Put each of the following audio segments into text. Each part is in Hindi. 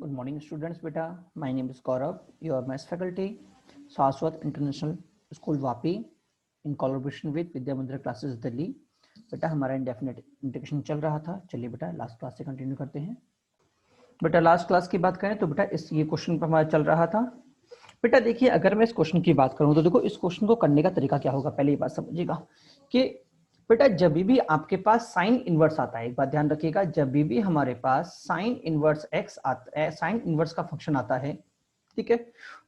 Good morning, students. Beta, my name is Gaurav, your maths faculty, Saraswat International School Vapi, in collaboration with विद्या मंदिर क्लासेस दिल्ली. बेटा हमारा इंडेफिनेट इंटीग्रेशन चल रहा था. चलिए बेटा लास्ट क्लास से कंटिन्यू करते हैं. बेटा लास्ट क्लास की बात करें तो बेटा ये क्वेश्चन पर हमारा चल रहा था. बेटा देखिए, अगर मैं इस क्वेश्चन की बात करूं तो देखो इस क्वेश्चन को करने का तरीका क्या होगा. पहले ये बात समझिएगा कि बेटा जब भी आपके पास साइन इनवर्स आता है, एक बात ध्यान रखिएगा, जब भी हमारे पास साइन इनवर्स एक्स आता है, साइन इनवर्स का फंक्शन आता है, ठीक है,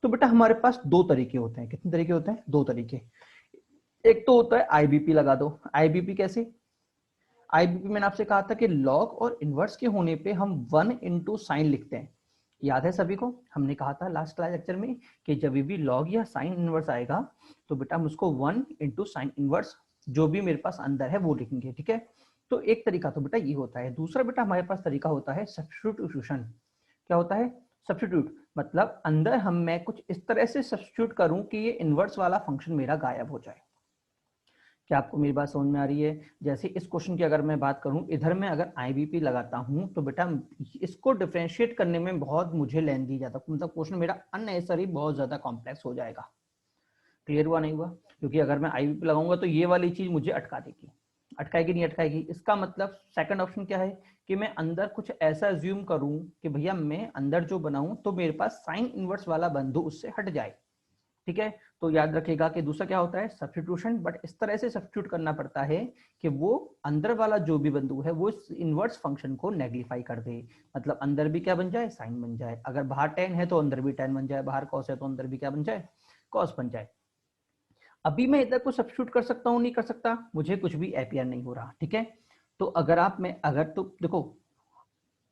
तो बेटा हमारे पास दो तरीके होते हैं. कितने तरीके होते हैं? दो तरीके. एक तो होता है आईबीपी लगा दो. आईबीपी कैसे? आईबीपी मैंने आपसे कहा था कि लॉग और इनवर्स के होने पे हम 1 इंटू साइन लिखते हैं. याद है सभी को? हमने कहा था लास्ट क्लास लेक्चर में कि जब भी लॉग या साइन इनवर्स आएगा तो बेटा हम उसको 1 इंटू साइन इनवर्स जो भी मेरे पास अंदर है वो लिखेंगे. ठीक है, तो एक तरीका तो बेटा ये होता है. दूसरा बेटा हमारे पास तरीका होता है सब्स्टिट्यूशन. क्या होता है? सब्स्टिट्यूट. मतलब अंदर मैं कुछ इस तरह से सब्स्टिट्यूट करूं कि ये इनवर्स वाला फंक्शन मेरा गायब हो जाए. क्या आपको मेरी बात समझ में आ रही है? जैसे इस क्वेश्चन की अगर मैं बात करूं, इधर मैं अगर आईबीपी लगाता हूं तो बेटा इसको डिफरेंशिएट करने में बहुत मुझे लेंथ दी जाता, मतलब क्वेश्चन मेरा अननेसेसरी बहुत ज्यादा कॉम्प्लेक्स हो जाएगा. क्लियर हुआ नहीं हुआ? क्योंकि अगर मैं आईबीपी लगाऊंगा तो ये वाली चीज मुझे अटका देगी. अटकाएगी नहीं अटकाएगी? इसका मतलब सेकंड ऑप्शन क्या है कि मैं अंदर कुछ ऐसा अज्यूम करूं कि भैया मैं अंदर जो बनाऊं तो मेरे पास साइन इनवर्स वाला बिंदु उससे हट जाए. ठीक है, तो याद रखिएगा कि दूसरा क्या होता है? सब्स्टिट्यूशन. बट इस तरह से सब्स्टिट्यूट करना पड़ता है कि वो अंदर वाला जो भी बिंदु है वो इस इनवर्स फंक्शन को नेग्लिफाई कर दे. मतलब अंदर भी क्या बन जाए? साइन बन जाए. अगर बाहर टेन है तो अंदर भी टेन बन जाए, बाहर कॉस है तो अंदर भी क्या बन जाए? कॉस बन जाए. अभी मैं इधर को सब्स्टिट्यूट कर सकता हूं? नहीं कर सकता, मुझे कुछ भी एपीआर नहीं हो रहा. ठीक है, तो अगर तो देखो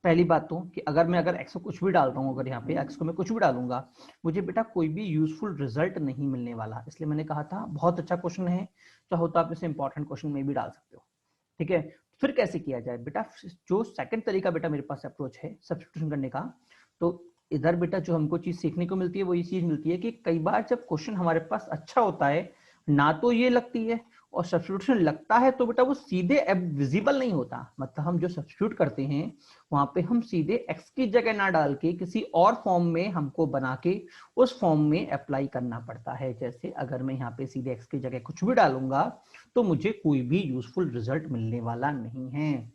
पहली बात तो कि अगर एक्स को कुछ भी डालता हूं, अगर यहाँ पे एक्स को मैं कुछ भी डालूंगा, मुझे बेटा कोई भी यूजफुल रिजल्ट नहीं मिलने वाला. इसलिए मैंने कहा था बहुत अच्छा क्वेश्चन है, चाहो तो आप इसे इंपॉर्टेंट क्वेश्चन में भी डाल सकते हो. ठीक है, फिर कैसे किया जाए बेटा? जो सेकंड तरीका बेटा मेरे पास अप्रोच है सब्स्टिट्यूशन करने का, तो इधर बेटा जो हमको चीज सीखने को मिलती है वो ये चीज मिलती है कि कई बार जब क्वेश्चन हमारे पास अच्छा होता है ना तो ये लगती है, और सब्स्टिट्यूशन लगता है तो बेटा वो सीधे विजिबल नहीं होता. मतलब हम जो सब्स्टिट्यूट करते हैं वहां पे हम सीधे एक्स की जगह ना डाल के किसी और फॉर्म में हमको बना के उस फॉर्म में अप्लाई करना पड़ता है. जैसे अगर मैं यहाँ पे सीधे एक्स की जगह कुछ भी डालूंगा तो मुझे कोई भी यूजफुल रिजल्ट मिलने वाला नहीं है.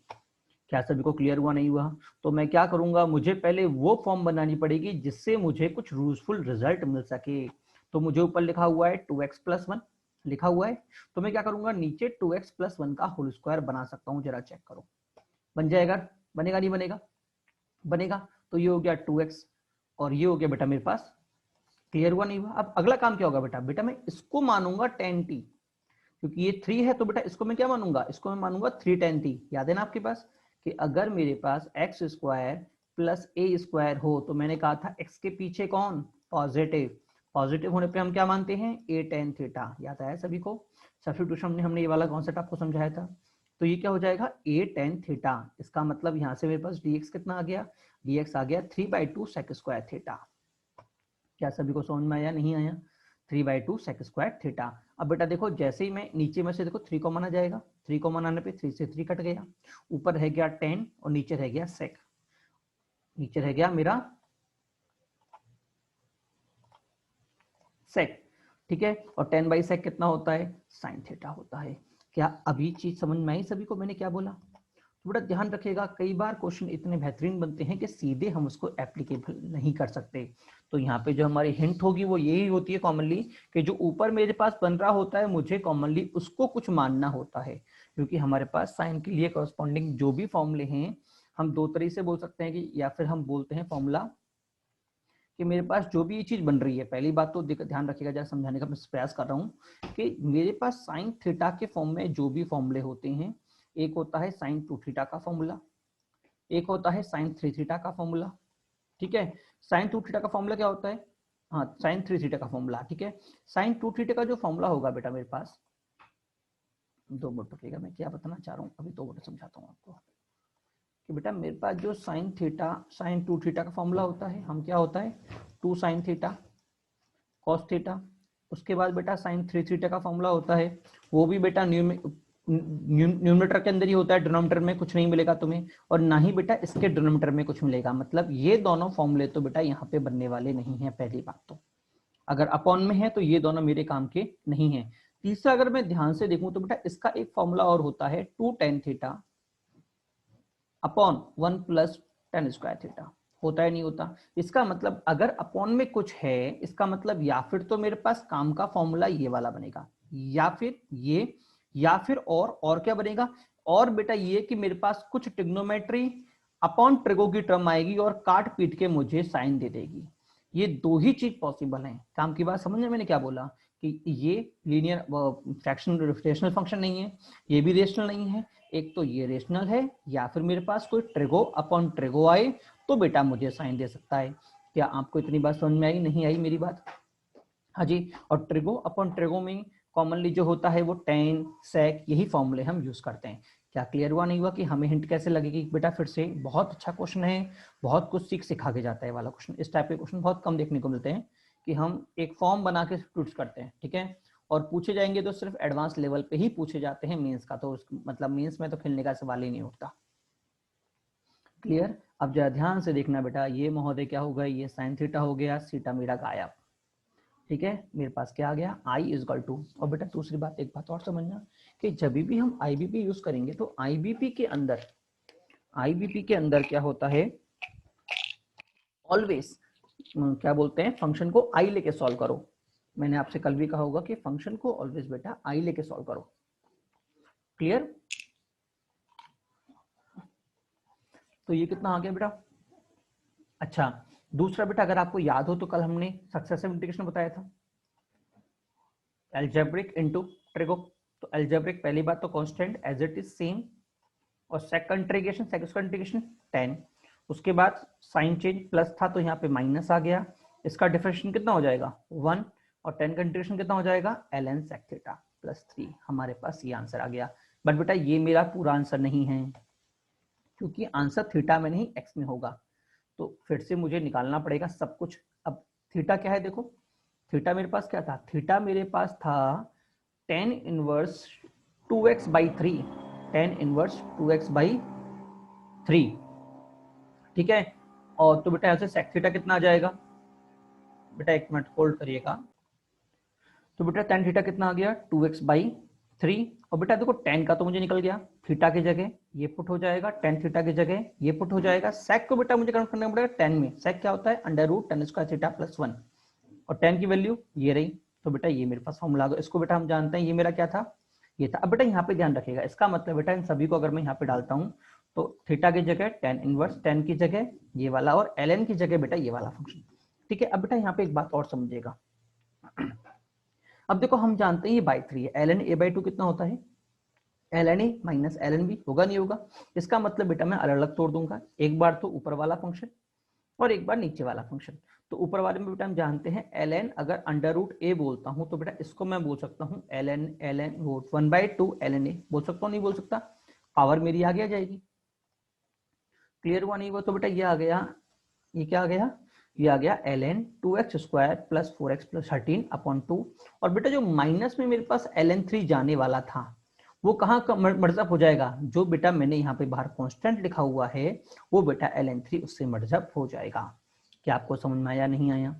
क्या सभी को क्लियर हुआ नहीं हुआ? तो मैं क्या करूंगा, मुझे पहले वो फॉर्म बनानी पड़ेगी जिससे मुझे कुछ यूजफुल रिजल्ट मिल सके. तो मुझे ऊपर लिखा हुआ है 2x+1 लिखा हुआ है, तो मैं क्या करूंगा, नीचे 2x+1 का होल स्क्वायर बना सकता हूं. जरा चेक करो, बन जाएगा? बनेगा नहीं बनेगा? बनेगा. तो ये हो गया 2x और ये हो गया बेटा मेरे पास. क्लियर हुआ नहीं हुआ? अब अगला काम क्या होगा बेटा? बेटा मैं इसको मानूंगा 10t, क्योंकि ये 3 है तो बेटा इसको मैं क्या मानूंगा? इसको मैं मानूंगा 310t. याद है ना आपके पास कि अगर मेरे पास x square plus A square हो तो मैंने कहा था एक्स के पीछे कौन? पॉजिटिव. पॉजिटिव होने पे हम क्या मानते हैं? ए टेन थीटा. याद आया सभी को? सब्स्टिट्यूशन में हमने ये वाला कॉन्सेप्ट आपको समझाया था. तो ये क्या हो जाएगा? ए टेन थीटा. इसका मतलब यहाँ से मेरे पास dx कितना आ गया? dx आ गया 3/2 सेक स्क्वायर थीटा. क्या सभी को समझ में आया नहीं आया? 3/2 सेक स्क्वायर थीटा. अब बेटा देखो, जैसे ही मैं नीचे में से देखो 3 कॉमन आ जाएगा, 3 कॉमन आने पे 3 से 3 कट गया, ऊपर रह गया 10 और नीचे रह गया सेक. नीचे रह गया मेरा सेक. ठीक है, और 10/sec कितना होता है? साइन थीटा होता है. क्या अभी चीज समझ में आई सभी को मैंने क्या बोला? तो बेटा ध्यान रखिएगा, कई बार क्वेश्चन इतने बेहतरीन बनते हैं कि सीधे हम उसको एप्लीकेबल नहीं कर सकते. तो यहाँ पे जो हमारी हिंट होगी वो यही होती है कॉमनली, कि जो ऊपर मेरे पास बन रहा होता है मुझे कॉमनली उसको कुछ मानना होता है. क्योंकि हमारे पास साइन के लिए कॉरस्पॉन्डिंग जो भी फॉर्मूले हैं, हम दो तरीके से बोल सकते हैं कि, या फिर हम बोलते हैं फॉर्मूला कि मेरे पास जो भी ये चीज बन रही है, पहली बात तो ध्यान रखिएगा, जरा समझाने का मैं प्रयास कर रहा हूँ कि मेरे पास साइन थीटा के फॉर्म में जो भी फॉर्मूले होते हैं, एक होता है साइन 2 थीटा का फॉर्मूला, एक होता है साइन 3 थीटा का फॉर्मूला. ठीक है, साइन 2 थीटा का फॉर्मूला क्या होता है? हाँ, साइन 3 थीटा का फॉर्मूला. ठीक है, साइन 2 थीटा का जो फॉर्मूला होगा बेटा मेरे पास, 2 मिनट रुकिएगा, मैं क्या बताना चाह रहा हूँ अभी 2 मिनट समझाता हूँ आपको. कि बेटा मेरे पास जो साइन 2 थीटा का फॉर्मूला होता है, हम क्या होता है 2 साइन थीटा कॉस थीटा. उसके बाद बेटा साइन 3 थीटा का फॉर्मूला होता है, वो भी बेटा न्यूमरेटर के अंदर ही होता है, डिनोमिनेटर में कुछ नहीं मिलेगा तुम्हें, और ना ही बेटा इसके डिनोमिनेटर में कुछ मिलेगा। मतलब ये दोनों फॉर्मूले तो बेटा यहाँ पे बनने वाले नहीं है। पहली बात तो अगर अपॉन में है तो ये दोनों मेरे काम के नहीं है। तीसरा अगर मैं ध्यान से देखूं तो बेटा इसका एक फॉर्मूला और होता है 2 tan theta upon 1 plus tan square theta. होता है नहीं होता? इसका मतलब अगर अपॉन में कुछ है, इसका मतलब या फिर तो मेरे पास काम का फॉर्मूला ये वाला बनेगा, या फिर ये, या फिर और क्या बनेगा, और बेटा ये कि मेरे पास कुछ ट्रिग्नोमेट्री अपॉन ट्रिगो की टर्म आएगी और काट पीट के मुझे साइन दे देगी। ये दो ही चीज पॉसिबल है। काम की बात समझ में मैंने क्या बोला कि ये लीनियर फ्रैक्शन रेशनल फंक्शन नहीं है, ये भी रेशनल नहीं है। एक तो ये रेशनल है, या फिर मेरे पास कोई ट्रिगो अपॉन ट्रिगो आए तो बेटा मुझे साइन दे सकता है। क्या आपको इतनी बात समझ में आई? नहीं आई मेरी बात? हाँ जी। और ट्रिगो अपॉन ट्रिगो में कॉमनली जो होता है वो टेन सेक, यही फॉर्मूले हम यूज करते हैं। क्या क्लियर हुआ नहीं हुआ कि हमें हिंट कैसे लगेगी? बेटा फिर से बहुत अच्छा क्वेश्चन है, बहुत कुछ सिखा के जाता है वाला क्वेश्चन। इस टाइप के क्वेश्चन बहुत कम देखने को मिलते हैं कि हम एक फॉर्म बना के टूट करते हैं, ठीक है, और पूछे जाएंगे तो सिर्फ एडवांस लेवल पे ही पूछे जाते हैं। मेंस का तो मतलब मेंस में तो खेलने का सवाल ही नहीं उठता। क्लियर? अब जरा ध्यान से देखना बेटा, ये महोदय क्या हो गया, ये साइन थीटा हो गया, थीटा मेरा गायब। ठीक है, मेरे पास क्या आ गया, I इज इक्वल टू। और बेटा दूसरी बात, एक बात और समझना कि जब भी हम IBP यूज करेंगे तो IBP के अंदर क्या होता है, ऑलवेज क्या बोलते हैं, फंक्शन को I लेके सॉल्व करो। मैंने आपसे कल भी कहा होगा कि फंक्शन को ऑलवेज बेटा I लेके सॉल्व करो। क्लियर? तो ये कितना आ गया बेटा? अच्छा, दूसरा बेटा अगर आपको याद हो तो कल हमने सक्सेसिव इंटीग्रेशन बताया था, एल्जेब्रिक इनटू ट्रिगो। तो एल्जेब्रिक पहली बात तो constant as it is same, और सेकंड इंटीग्रेशन 10। उसके बाद साइन चेंज प्लस था तो यहाँ पे माइनस आ गया, इसका डिफरेंशिएशन कितना हो जाएगा 1, और 10 का इंटीग्रेशन कितना हो जाएगा ln sec थीटा प्लस 3। हमारे पास ये आंसर आ गया। बट बेटा ये मेरा पूरा आंसर नहीं है, क्योंकि आंसर थीटा में नहीं एक्स में होगा, तो फिर से मुझे निकालना पड़ेगा सब कुछ। अब थीटा क्या है, देखो थीटा मेरे पास क्या था, थीटा मेरे पास था tan inverse 2x by 3, tan inverse 2x by 3, ठीक है। और तो बेटा ऐसे सेक थीटा कितना आ जाएगा, बेटा एक मिनट होल्ड करिएगा। तो बेटा tan थीटा कितना आ गया 2x बाई 3, और बेटा देखो tan का तो मुझे निकल गया, थीटा की जगह ये पुट हो जाएगा, tan थीटा की जगह ये पुट हो जाएगा। सेक को बेटा मुझे कन्वर्ट करना पड़ेगा tan में। सेक क्या होता है, under root tan square theta plus 1, और tan की वैल्यू ये रही। तो बेटा ये मेरे पास फॉर्मूला आ गया। इसको बेटा हम जानते हैं, ये मेरा क्या था, ये था। अब बेटा यहाँ पे ध्यान रखिएगा, इसका मतलब बेटा इन सभी को अगर मैं यहाँ पे डालता हूँ तो थीटा की जगह tan इनवर्स, tan की जगह ये वाला, और ln की जगह बेटा ये वाला फंक्शन, ठीक है। अब बेटा यहाँ पे एक बात और समझिएगा। अब देखो हम जानते हैं ये बाई 3 है, ln a बाई 2 कितना होता है, ln a minus ln b, होगा नहीं होगा? इसका मतलब बेटा मैं अलग अलग तोड़ दूंगा, एक बार तो ऊपर वाला फंक्शन और एक बार नीचे वाला फंक्शन। तो ऊपर वाले में बेटा हम जानते हैं ln, अगर अंडर रूट a बोलता हूं तो बेटा इसको मैं बोल सकता हूं ln रूट 1/2 ln a, बोल सकता हूं नहीं बोल सकता? पावर मेरी आगे आ जाएगी। क्लियर हुआ नहीं हुआ? तो बेटा ये आ गया, ये क्या आ गया, ये आ गया ln 2x square plus 4x plus 13 upon 2। और बेटा जो माइनस में मेरे पास ln 3 जाने वाला था वो कहाँ का मर्जअप हो जाएगा, जो बेटा मैंने यहाँ पे बाहर कांस्टेंट लिखा हुआ है वो बेटा ln 3 उससे मर्जअप हो जाएगा। क्या आपको समझ में आया नहीं आया?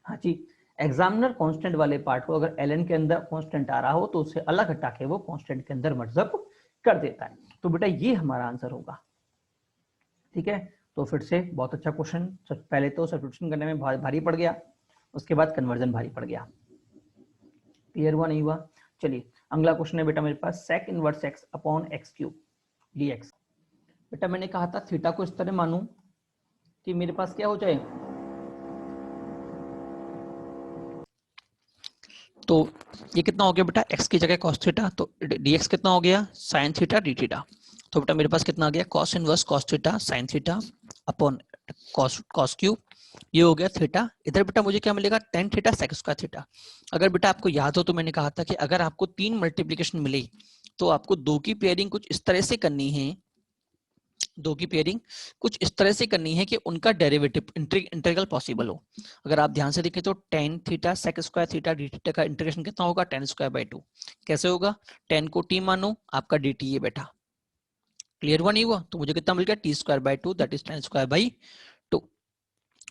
हाँ जी। एग्जामिनर कांस्टेंट वाले पार्ट को अगर ln के अंदर कांस्टेंट आ रहा हो तो उसे अलग हटा के वो कांस्टेंट के अंदर मर्जअप कर देता है। तो बेटा ये हमारा आंसर होगा, ठीक है। तो फिर से बहुत अच्छा क्वेश्चन। पहले तो सब्स्टिट्यूशन करने में भारी पड़ गया, उसके बाद कन्वर्जन भारी पड़ गया। क्लियर हुआ नहीं हुआ? चलिए अगला क्वेश्चन है बेटा मेरे पास, sec inverse x upon x cube dx। बेटा मैंने कहा था थीटा को इस तरह मानूं कि मेरे पास क्या हो जाए, तो ये कितना हो गया बेटा, x की जगह cos थीटा, तो dx कितना हो गया sin थीटा d थीटा। तो बेटा मेरे पास कितना आ गया, cos inverse cos theta sin theta upon cos cube, ये हो गया थीटा। इधर बेटा मुझे क्या मिलेगा, tan theta sec square theta. अगर बेटा आपको याद हो तो मैंने कहा था कि अगर आपको 3 मल्टीप्लिकेशन मिले तो आपको 2 की पेयरिंग कुछ इस तरह से करनी है दो की पेयरिंग कुछ इस तरह से करनी है कि उनका डेरिवेटिव इंटीग्रल पॉसिबल हो। अगर आप ध्यान से देखें तो tan theta sec square theta D theta का इंटीग्रेशन कितना होगा, tan स्क्वायर बाई 2। कैसे होगा, tan को t मानो, आपका dt ये बेटा क्लियर हुआ नहीं हुआ, तो मुझे कितना मिल गया t square by 2 that is tan square by 2।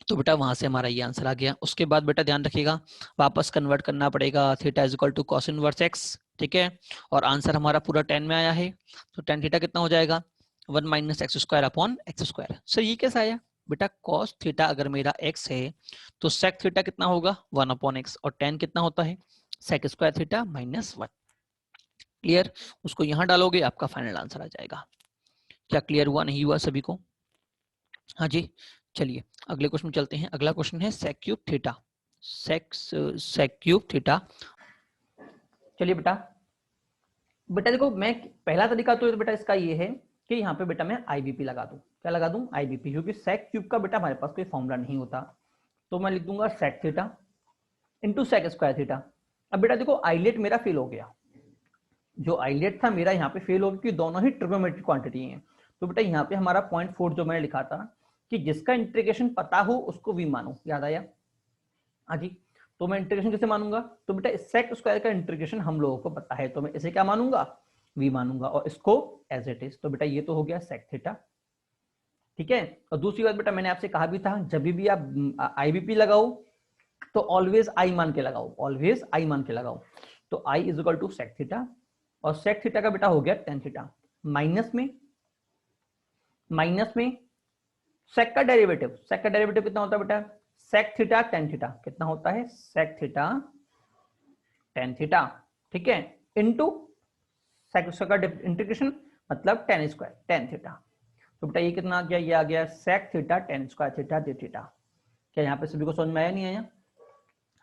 तो बेटा वहां से हमारा ये आंसर आ गया। उसके बाद बेटा ध्यान रखिएगा वापस कन्वर्ट करना पड़ेगा, theta is equal to cos inverse x, ठीक है, और आंसर हमारा पूरा 10 में आया है, तो tan थीटा कितना हो जाएगा 1 minus X square upon x square. Sir ये कैसा आया बेटा, cos थीटा अगर मेरा x है तो sec थीटा कितना होगा 1 अपॉन एक्स, और tan कितना होता है sec square theta minus 1। Clear, उसको यहाँ डालोगे आपका फाइनल आंसर आ जाएगा। क्या क्लियर हुआ नहीं हुआ सभी को? हाँ जी, चलिए अगले क्वेश्चन में चलते हैं। अगला क्वेश्चन है sec cube theta, sec cube theta. चलिए बेटा देखो मैं पहला तरीका तो बेटा इसका ये है कि यहाँ पे बेटा मैं आईबीपी लगा दूं। क्या लगा दूं, आईबीपी, क्योंकि sec क्यूब का बेटा हमारे पास कोई फॉर्मूला नहीं होता, तो मैं लिख दूंगा sec theta into sec square theta. अब बेटा देखो आइलेट मेरा फेल हो गया, जो आइलेट था मेरा यहाँ पे फेल हो गया कि दोनों ही ट्रिग्नोमेट्रिक क्वांटिटी हैं। तो बेटा यहाँ पे हमारा पॉइंट 4 जो मैंने लिखा था कि जिसका इंटीग्रेशन पता हो उसको v मानो, याद आया? हाँ जी, तो मैं इंटीग्रेशन कैसे मानूंगा, तो बेटा sec स्क्वायर का इंटीग्रेशन हम लोगों को पता है, तो मैं इसे क्या मानूंगा, v मानूंगा, और इसको एज इट इज। तो बेटा ये तो हो गया sec थीटा, ठीक है। और दूसरी बात बेटा मैंने आपसे कहा भी था जब भी आप आईबीपी लगाओ तो ऑलवेज आई मान के लगाओ, ऑलवेज आई मान के लगाओ। तो I is equal to sec theta, और sec थीटा का बेटा हो गया tan थीटा, माइनस में sec का डेरिवेटिव, sec का डेरिवेटिव कितना होता है बेटा, sec थीटा tan थीटा, कितना होता है sec थीटा tan थीटा, ठीक है, इनटू sec का इंटीग्रेशन मतलब tan स्क्वायर tan थीटा। तो बेटा ये कितना आ गया, ये आ गया sec theta tan square theta d theta. क्या यहाँ पे सभी को समझ में आया नहीं आया?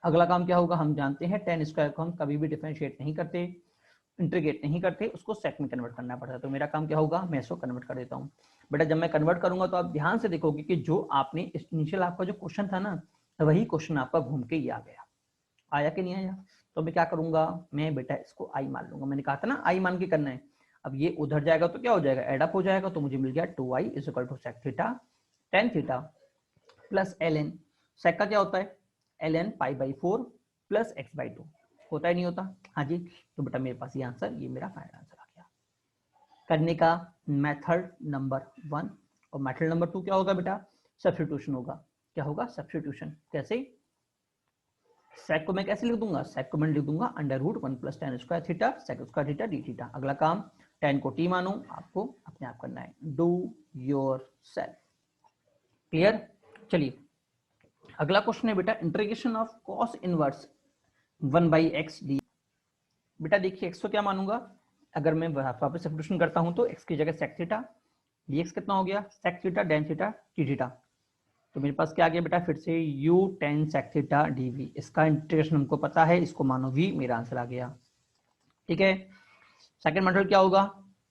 अगला काम क्या होगा, हम जानते हैं tan स्क्वायर को हम कभी भी डिफरेंशिएट नहीं करते, इंटीग्रेट नहीं करते, उसको sec में कन्वर्ट करना पड़ता है। तो मेरा काम क्या होगा, मैं इसको कन्वर्ट कर देता हूँ। बेटा जब मैं कन्वर्ट करूंगा तो आप ध्यान से देखोगे कि जो आपने इनिशियल आपका जो क्वेश्चन था ना, वही क्वेश्चन आपका घूम के ये आ गया, आया कि नहीं आया? तो मैं क्या करूंगा, मैं बेटा इसको आई मान लूंगा, मैंने कहा था ना आई मान के करना है। अब ये उधर जाएगा तो क्या हो जाएगा, एड अप हो जाएगा, तो मुझे मिल गया 2i is equal to sec theta tan theta plus ln, sec का क्या होता है ln pi by 4 plus x by 2, होता है नहीं होता? हाँ जी, तो बेटा मेरे पास ये आंसर, ये मेरा फाइनल आंसर आ गया करने का मेथड नंबर 1। और मेथड नंबर 2 क्या होगा बेटा, सब्स्टिट्यूशन होगा। क्या होगा, सब्स्टिट्यूशन। कैसे, sec को मैं कैसे लिख दूंगा, sec को मैं लिख दूंगा under root 1 plus tan square theta sec square theta D theta. अगला काम tan को t मानो, आपको अपने आप करना है, डू योर सेल्फ। क्लियर? चलिए अगला क्वेश्चन है बेटा integration of cos inverse 1 by x D. बेटा देखिए x को क्या मानूंगा, अगर मैं वापस सब्स्टिट्यूशन करता हूं तो x की जगह sec थीटा, dx कितना हो गया sec theta tan theta t theta. तो मेरे पास क्या आ गया बेटा, फिर से u tan sec theta dv, इसका इंटीग्रेशन हमको पता है, इसको मानो v, मेरा आंसर आ गया। ठीक है, सेकंड मेथड क्या होगा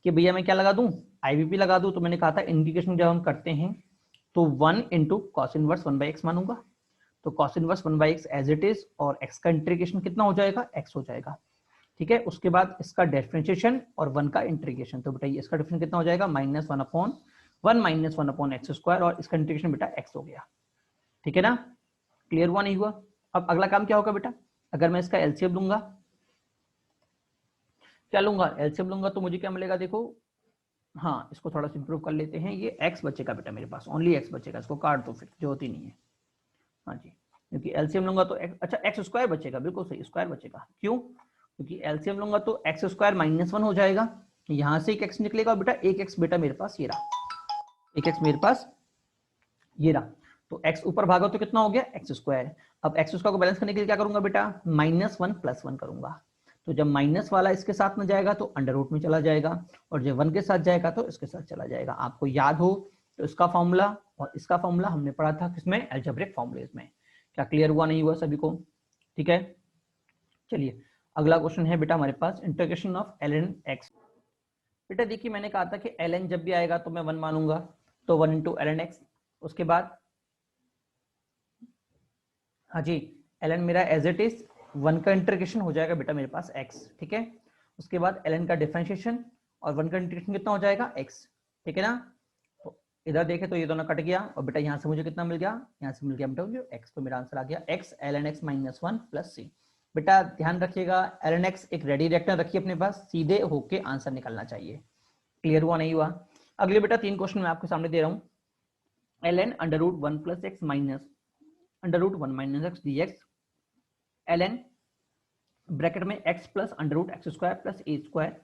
कि भैया मैं क्या लगा दूं, आईवीपी लगा दूं। तो मैंने कहा था इंटीग्रेशन जब हम करते हैं तो 1 into cos inverse 1 by X मानूंगा, तो cos inverse 1 by X as it is, और x का इंटीग्रेशन कितना हो जाएगा, x हो जाएगा। ठीक है, उसके बाद इसका डिफरेंशिएशन और 1 का इंटीग्रेशन, तो बेटा इसका डिफरेंस कितना हो जाएगा, minus 1 upon 1 minus 1 upon x square, और इसका इंटीग्रेशन बेटा x हो गया। ठीक है ना, क्लियर हुआ नहीं हुआ? अब अगला काम क्या होगा बेटा, अगर मैं इसका एलसीएम लूंगा, क्या लूंगा, एलसीएम लूंगा, तो मुझे क्या मिलेगा देखो, हाँ इसको थोड़ा सा इंप्रूव कर लेते हैं, ये x बचेगा बेटा मेरे पास, ओनली x बचेगा, इसको काट दो फिर, जरूरत ही नहीं है। हाँ जी, क्योंकि एलसीएम लूंगा तो अच्छा एक्स स्क्वायर बचेगा, बिल्कुल सही, स्क्वायर बचेगा। क्यों, क्योंकि एलसीएम लूंगा तो एक्स स्क्वायर माइनस 1 हो जाएगा, यहां से एक एक्स निकलेगा, बेटा एक एक्स बेटा मेरे पास ये रहा, एक एक्स मेरे पास ये रहा, तो x ऊपर भागो तो कितना हो गया एक्स स्क्वायर। अब एक्स स्क्वायर को बैलेंस करने के लिए क्या करूंगा बेटा, माइनस 1 प्लस 1 करूंगा, तो जब माइनस वाला इसके साथ में जाएगा तो अंडर रूट में चला जाएगा, और जब 1 के साथ जाएगा तो इसके साथ चला जाएगा। आपको याद हो तो इसका फॉर्मूला और इसका फॉर्मूला हमने पढ़ा था किसमें, अलजेब्रिक फॉर्मूलेज में। क्या क्लियर हुआ नहीं हुआ सभी को? ठीक है, चलिए अगला क्वेश्चन है बेटा हमारे पास इंटीग्रेशन ऑफ ln x। बेटा देखिए मैंने कहा था कि ln जब भी आएगा तो मैं 1 मानूंगा, तो 1 इंटू ln x, उसके बाद हाँ जी ln मेरा एज इट इज 1 का इंटीग्रेशन हो जाएगा बेटा मेरे पास x, ठीक है, उसके बाद ln का डिफरेंशिएशन और 1 का इंटीग्रेशन कितना हो जाएगा x, ठीक है ना। इधर देखे तो ये दोनों कट गया और बेटा यहाँ से मुझे कितना मिल गया, यहाँ से मिल गया बेटा जो x, तो मेरा आंसर आ गया x ln x minus 1 plus C. बेटा ध्यान रखिएगा ln x एक रेडी रिएक्टर रखिए अपने पास, सीधे होके आंसर निकलना चाहिए। क्लियर हुआ नहीं हुआ? अगले बेटा 3 क्वेश्चन मैं आपके सामने दे रहा हूँ। ln under root 1 plus X minus under root 1 minus X D X, ln bracket में x plus under root X square plus A square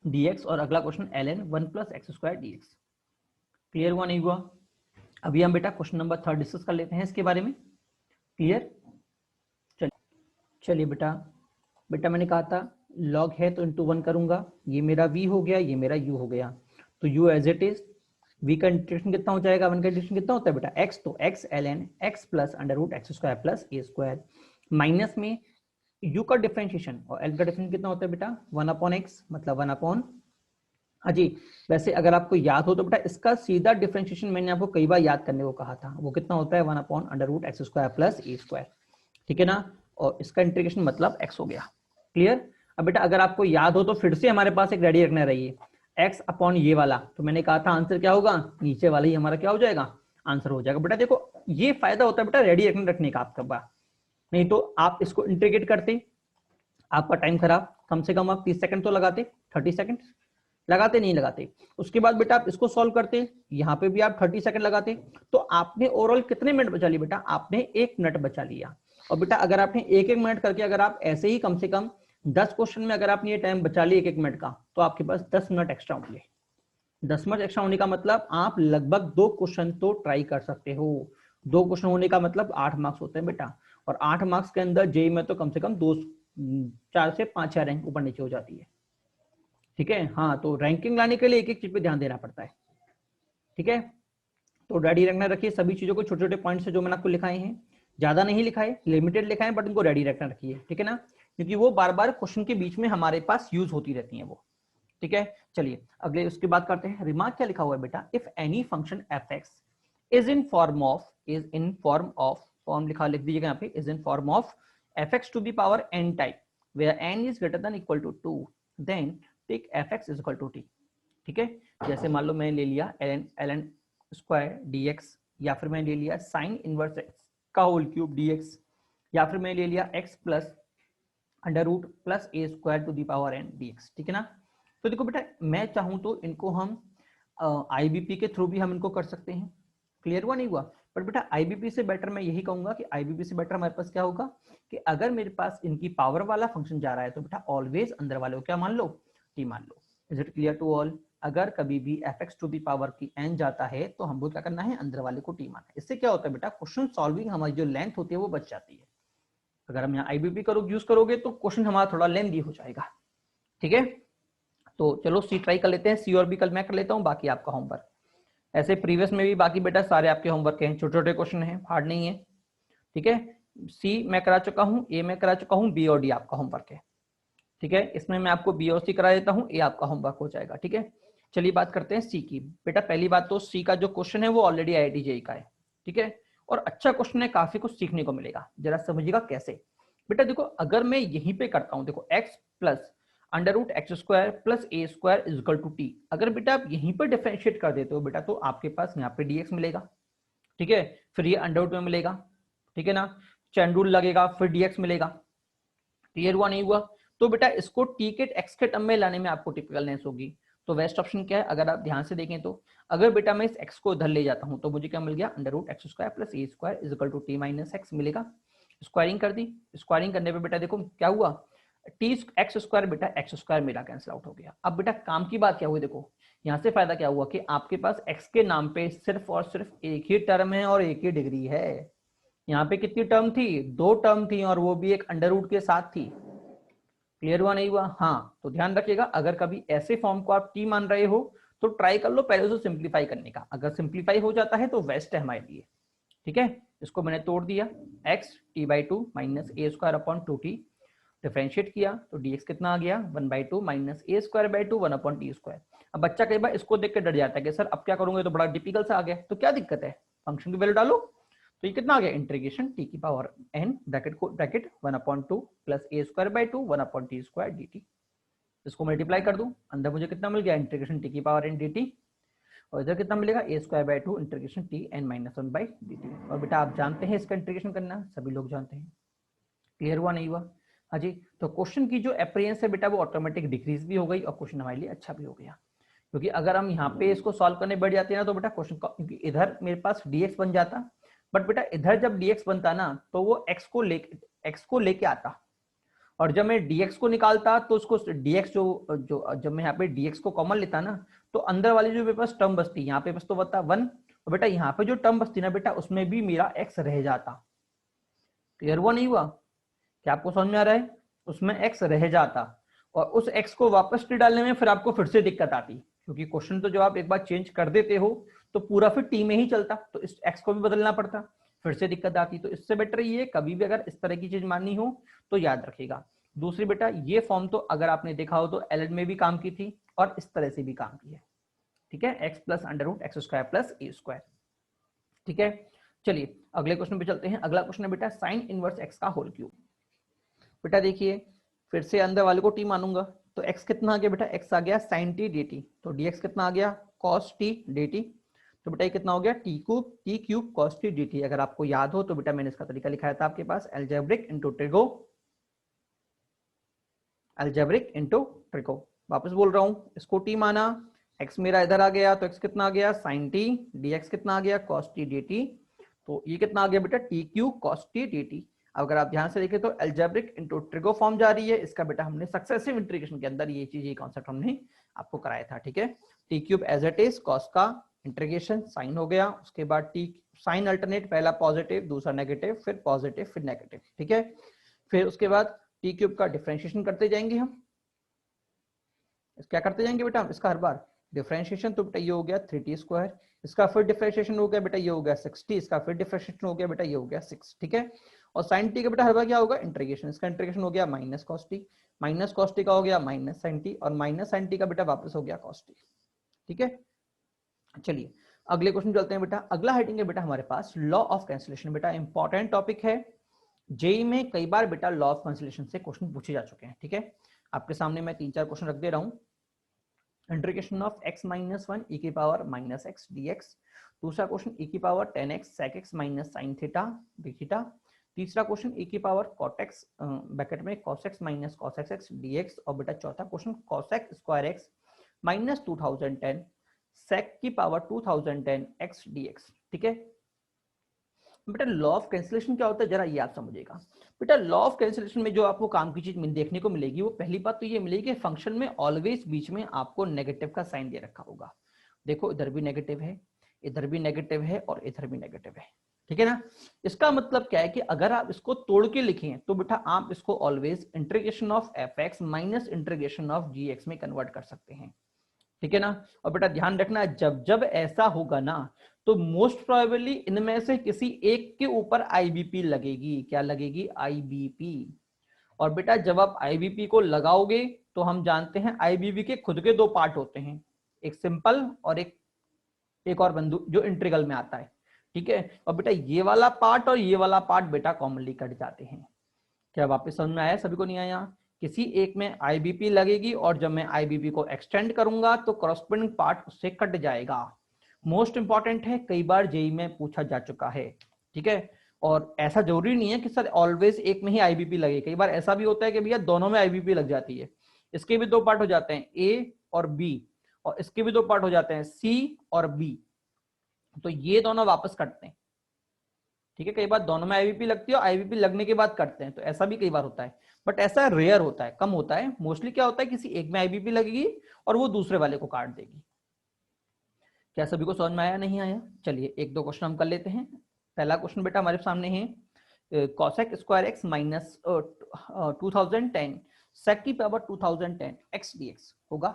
dx, और अगला question ln 1 plus X square dx। Clear हुआ नहीं हुआ? अभी हम बेटा क्वेश्चन नंबर 3 डिस्कस कर लेते हैं इसके बारे में। क्लियर? चलिए बेटा, मैंने कहा था लॉग है तो इंटू 1 करूंगा, ये मेरा v हो गया, ये मेरा u हो गया, तो u as it is, v का इंटीग्रेशन कितना हो जाएगा, 1 का इंटीग्रेशन कितना होता है बेटा x, तो x ln x plus under root X square plus A square, minus में u का डिफरेंशिएशन, और l का डिफरेंशिएशन कितना होता है बेटा 1 अपॉन x, मतलब 1 अपॉन, हाँ जी, वैसे अगर आपको याद हो तो बेटा इसका सीधा डिफरेंशिएशन मैंने आपको कई बार याद करने को कहा था, वो कितना होता है 1 upon under root X square plus A square, ठीक है ना, और इसका इंटीग्रेशन मतलब x हो गया। क्लियर? अब बेटा अगर आपको याद हो तो फिर से हमारे पास एक रेडी रखना रहिए, x अपॉन ये वाला, तो मैंने कहा था आंसर क्या होगा, नीचे वाला ही हमारा क्या हो जाएगा, आंसर हो जाएगा। बेटा देखो ये फायदा होता है बेटा रेडी रखने का आपका पास, नहीं तो आप इसको इंटीग्रेट करते, आपका टाइम खराब, कम से कम आप 30 सेकंड तो लगाते, 30 सेकंड लगाते, नहीं लगाते। उसके बाद बेटा आप इसको सॉल्व करते, यहाँ पे भी आप 30 सेकंड लगाते, तो आपने ओवरऑल कितने मिनट बचा लिए बेटा, आपने 1 मिनट बचा लिया। और बेटा अगर आपने 1-1 मिनट करके अगर आप ऐसे ही कम से कम 10 क्वेश्चन में अगर आपने ये टाइम बचा लिया 1-1 मिनट का, तो आपके पास 10 मिनट एक्स्ट्रा होंगे। 10 मिनट एक्स्ट्रा होने का मतलब आप लगभग 2 क्वेश्चन तो ट्राई कर सकते हो। 2 क्वेश्चन होने का मतलब 8 मार्क्स होते हैं बेटा, और 8 मार्क्स के अंदर जेई में तो कम से कम 4 से 5 रैंक ऊपर नीचे हो जाती है। ठीक है, हाँ, तो रैंकिंग लाने के लिए एक एक चीज पे ध्यान देना पड़ता है। ठीक है, तो रेडी रखना रखिए सभी चीजों को, छोटे छोटे पॉइंट से जो मैंने आपको लिखाए हैं, ज्यादा नहीं लिखाए, लिमिटेड लिखाए, बट उनको रेडी रखना रखिए, ठीक है ना, क्योंकि वो बार बार क्वेश्चन के बीच में हमारे पास यूज होती रहती है वो। ठीक है, चलिए अगले उसकी बात करते हैं। रिमार्क क्या लिखा हुआ है बेटा, if any function F X is in form of form लिख दीजिएगा यहाँ पे, is in form of F X to the power N type where N is greater then equal to 2, then take F X is equal to T. ठीक है, जैसे मान लो मैंने ले लिया ln स्क्वायर dx, या फिर मैंने ले लिया साइन इनवर्स x का होल क्यूब dx, या फिर मैंने ले लिया x plus under root plus A square to the power n dx। ठीक है ना, तो देखो बेटा मैं चाहूं तो इनको हम आईबीपी के थ्रू भी हम इनको कर सकते हैं। क्लियर हुआ नहीं हुआ? बट बेटा आईबीपी से बेटर मैं यही कहूंगा कि आईबीपी से बेटर हमारे पास क्या होगा कि अगर मेरे पास इनकी पावर वाला फंक्शन जा रहा है तो बेटा ऑलवेज अंदर वाले को क्या मान लो, टी मान लो। Is it clear to all? अगर कभी भी F X to the power की एन जाता है तो हमको क्या करना है, अंदर वाले को टी मानना है। इससे क्या होता है बेटा, क्वेश्चन सॉल्विंग हमारी जो लेंथ होती है वो बच जाती है। अगर हम यहाँ आईबीपी यूज करोगे तो क्वेश्चन हमारा थोड़ा लेंथी हो जाएगा। ठीक है, तो चलो सी ट्राई कर लेते हैं, सी और बी कल मैं कर लेता हूँ, बाकी आपका होमवर्क। ऐसे प्रीवियस में भी बाकी बेटा सारे आपके होमवर्क हैं, छोटे छोटे क्वेश्चन हैं, हार्ड नहीं है। ठीक है, सी मैं करा चुका हूँ, ए मैं करा चुका हूँ, बी और डी आपका होमवर्क है। ठीक है, इसमें मैं आपको बी और सी करा देता हूँ, ए आपका होमवर्क हो जाएगा। ठीक है, चलिए बात करते हैं सी की। बेटा पहली बात तो सी का जो क्वेश्चन है वो ऑलरेडी आईआईटी जेईई का है। ठीक है, और अच्छा क्वेश्चन है, काफी कुछ सीखने को मिलेगा। जरा समझिएगा कैसे। बेटा देखो अगर मैं यहीं पे करता हूँ, देखो x plus under root X square plus A square is equal to T, अगर बेटा आप यहीं पर डिफरेंशिएट कर देते हो बेटा तो आपके पास यहाँ पे dx मिलेगा। ठीक है, फिर ये अंडर रूट में मिलेगा, ठीक है ना, चैन रूल लगेगा, फिर dx मिलेगा। क्लियर हुआ नहीं हुआ? तो बेटा इसको टी के एक्स के टर्म में लाने में आपको टिपिकलनेस होगी। तो बेस्ट ऑप्शन क्या है, अगर आप ध्यान से देखें तो अगर बेटा मैं इस x को इधर ले जाता हूं तो मुझे क्या मिल गया, under root X square plus A square is equal to T minus X मिलेगा। स्क्वायरिंग कर दी, स्क्वायरिंग करने पे बेटा देखो क्या हुआ, टी एक्स स्क्वायर बेटा एक्स स्क्वायर मेरा कैंसिल आउट हो गया। अब बेटा काम की बात क्या हुई, देखो यहाँ से फायदा क्या हुआ कि आपके पास x के नाम पे सिर्फ और सिर्फ एक ही टर्म है और एक ही डिग्री है। यहाँ पे कितनी टर्म थी, 2 टर्म थी, और वो भी एक अंडर रूट के साथ थी। क्लियर हुआ नहीं हुआ? हाँ, तो ध्यान रखिएगा अगर कभी ऐसे फॉर्म को आप टी मान रहे हो तो ट्राई कर लो पहले उसे सिंप्लीफाई करने का, अगर सिंप्लीफाई हो जाता है तो बेस्ट है हमारे लिए। ठीक है, इसको मैंने तोड़ दिया, x t/2 minus A square upon 2t, differentiate किया तो dx कितना आ गया, 1/2 minus A square by 2 1 upon T square. अब बच्चा कई बार इसको देख के डर जाता है कि सर अब क्या करूंगे, तो बड़ा डिफिकल्ट सा आ गया, तो क्या दिक्कत है, फंक्शन की वैल्यू डालो। तो ये कितना आ गया, इंटीग्रेशन टी की power N bracket 1/2 plus A square by 2 1 upon T square dt। इसको मल्टीप्लाई कर दूं, अंदर मुझे कितना मिल गया, इंटीग्रेशन टी की पावर एन dt। और इधर कितना मिलेगा a square by 2 integration t n minus 1 by dt। और बेटा आप जानते हैं इसका इंटीग्रेशन करना, सभी लोग जानते हैं। क्लियर हुआ नहीं हुआ? हाँ जी। तो क्वेश्चन की जो अपेयरेंस है बेटा वो ऑटोमेटिक डिक्रीज भी हो गई और क्वेश्चन हमारे लिए अच्छा भी हो गया, क्योंकि अगर हम यहाँ पे इसको सॉल्व करने बैठ जाते हैं ना तो बेटा क्वेश्चन का, क्योंकि इधर मेरे पास dx बन जाता, बट बेटा इधर जब dx बनता ना तो वो x को लेके आता, और जब मैं dx को निकालता तो उसको dx जो जब मैं यहाँ पे dx को कॉमन लेता ना तो अंदर वाली जो मेरे पास टर्म बचती, यहाँ पे बस तो बता 1, और बेटा यहाँ पे जो टर्म बचती ना बेटा उसमें भी मेरा x रह जाता। क्लियर हुआ नहीं हुआ? क्या आपको समझ में आ रहा है? उसमें x रह जाता, और उस x को वापस टी डालने में फिर आपको फिर से दिक्कत आती, क्योंकि क्वेश्चन तो जब आप एक बार चेंज कर देते हो तो पूरा फिर टी में ही चलता, तो इस x को भी बदलना पड़ता, फिर से दिक्कत आती। तो इससे बेटर ये कभी भी अगर इस तरह की चीज माननी हो तो याद रखिएगा। दूसरी बेटा ये फॉर्म तो अगर आपने देखा हो तो एलएड में भी काम की थी और इस तरह से भी काम की है, ठीक है, x plus under root X square plus A square. ठीक है, चलिए अगले क्वेश्चन पे चलते हैं। अगला क्वेश्चन है बेटा साइन इनवर्स x का होल क्यूब। बेटा देखिए फिर से अंदर वाले को t मानूंगा तो x कितना आ गया बेटा, x आ गया sin t dt, तो dx कितना आ गया cos t dt, तो बेटा ये कितना हो गया t cube cos t dt। अगर आपको याद हो तो बेटा मैंने इसका तरीका लिखाया था आपके पास, अलजेब्रिक इनटू ट्रिगो। वापस बोल रहा हूं, इसको t माना, x मेरा इधर आ गया तो x कितना आ गया sin t, dx कितना आ गया cos t dt, तो ये कितना आ गया बेटा t cube cos t dt। अगर आप ध्यान से देखें तो अलजेब्रिक इनटू ट्रिगो फॉर्म जा रही है, इसका बेटा हमने सक्सेसिव इंटीग्रेशन के अंदर ये चीज, ये कॉन्सेप्ट हमने आपको कराया था। ठीक है, T cube as it is, cos का इंटीग्रेशन साइन हो गया, उसके बाद टी साइन अल्टरनेट, पहला पॉजिटिव दूसरा नेगेटिव फिर पॉजिटिव फिर नेगेटिव। ठीक है, फिर उसके बाद टी क्यूब का डिफरेंशिएशन करते जाएंगे हम, क्या करते जाएंगे बेटा हम इसका हर बार डिफरेंशिएशन, तो बेटा ये हो गया 3t स्क्वायर, इसका फिर डिफरेंशिएशन हो गया बेटा ये हो गया 6t, इसका फिर डिफरेंशिएशन हो गया बेटा ये हो गया 6। ठीक है, और साइन टी का बेटा हर बार क्या होगा इंटीग्रेशन, इसका इंटीग्रेशन हो गया माइनस कॉस टी का हो गया माइनस साइन टी, और माइनस साइन टी का बेटा वापस हो गया कॉस टी। ठीक है, चलिए अगले क्वेश्चन चलते हैं बेटा। अगला हेडिंग है बेटा हमारे पास लॉ ऑफ कैंसिलेशन। बेटा इंपॉर्टेंट टॉपिक है, जेई में कई बार बेटा लॉ ऑफ कैंसिलेशन से क्वेश्चन पूछे जा चुके हैं। ठीक है, आपके सामने मैं 3-4 क्वेश्चन रख दे रहा हूं। Integration of x minus 1 e की पावर माइनस एक्स dx, दूसरा क्वेश्चन e की power 10x sec x minus sine theta d theta, तीसरा क्वेश्चन e की पावर cot x ब्रैकेट में cos x minus cos x dx, और बेटा चौथा question cos x square x minus 2010 sec की पावर 2010 x dx। ठीक है बेटा, लॉ ऑफ कैंसिलेशन क्या होता है जरा ये आप समझिएगा। बेटा लॉ ऑफ कैंसिलेशन में जो आपको काम की चीज देखने को मिलेगी, वो पहली बात तो ये मिलेगी कि फंक्शन में ऑलवेज बीच में आपको नेगेटिव का साइन दे रखा होगा। देखो इधर भी नेगेटिव है, इधर भी नेगेटिव है और इधर भी नेगेटिव है। ठीक है ना, इसका मतलब क्या है कि अगर आप इसको तोड़ के लिखें तो बेटा आप इसको always integration of F X minus integration of G X में कन्वर्ट कर सकते हैं। ठीक है ना, और बेटा ध्यान रखना जब जब ऐसा होगा ना तो मोस्ट प्रोबेबली इनमें से किसी एक के ऊपर आईबीपी लगेगी। क्या लगेगी? आईबीपी। और बेटा जब आप आईबीपी को लगाओगे तो हम जानते हैं आईबीपी के खुद के दो पार्ट होते हैं, एक सिंपल और एक और बिंदु जो इंटीग्रल में आता है। ठीक है, और बेटा ये वाला पार्ट और ये वाला पार्ट बेटा कॉमनली कट जाते हैं। क्या वापस समझ में आया? सभी को नहीं आया? किसी एक में आईबीपी लगेगी और जब मैं आईबीपी को एक्सटेंड करूंगा तो करस्पॉन्डिंग पार्ट उससे कट जाएगा। मोस्ट इंपॉर्टेंट है, कई बार जेई में पूछा जा चुका है। ठीक है, और ऐसा जरूरी नहीं है कि सर ऑलवेज एक में ही आईबीपी लगे, कई बार ऐसा भी होता है कि भैया दोनों में आईबीपी लग जाती है। इसके भी दो पार्ट हो जाते हैं, ए और बी, और इसके भी दो पार्ट हो जाते हैं, सी और बी, तो ये दोनों वापस कटते हैं। ठीक है, कई बार दोनों में आईबीपी लगती है और आईबीपी लगने के बाद कटते हैं, तो ऐसा भी कई बार होता है, बट ऐसा रेयर होता है, कम होता है। मोस्टली क्या होता है किसी एक में आईबीपी लगेगी और वो दूसरे वाले को काट देगी। क्या सभी को समझ में आया? नहीं आया? चलिए एक दो क्वेश्चन हम कर लेते हैं। पहला क्वेश्चन बेटा हमारे सामने है cosec square x minus 2010 sec की पावर 2010 x dx होगा।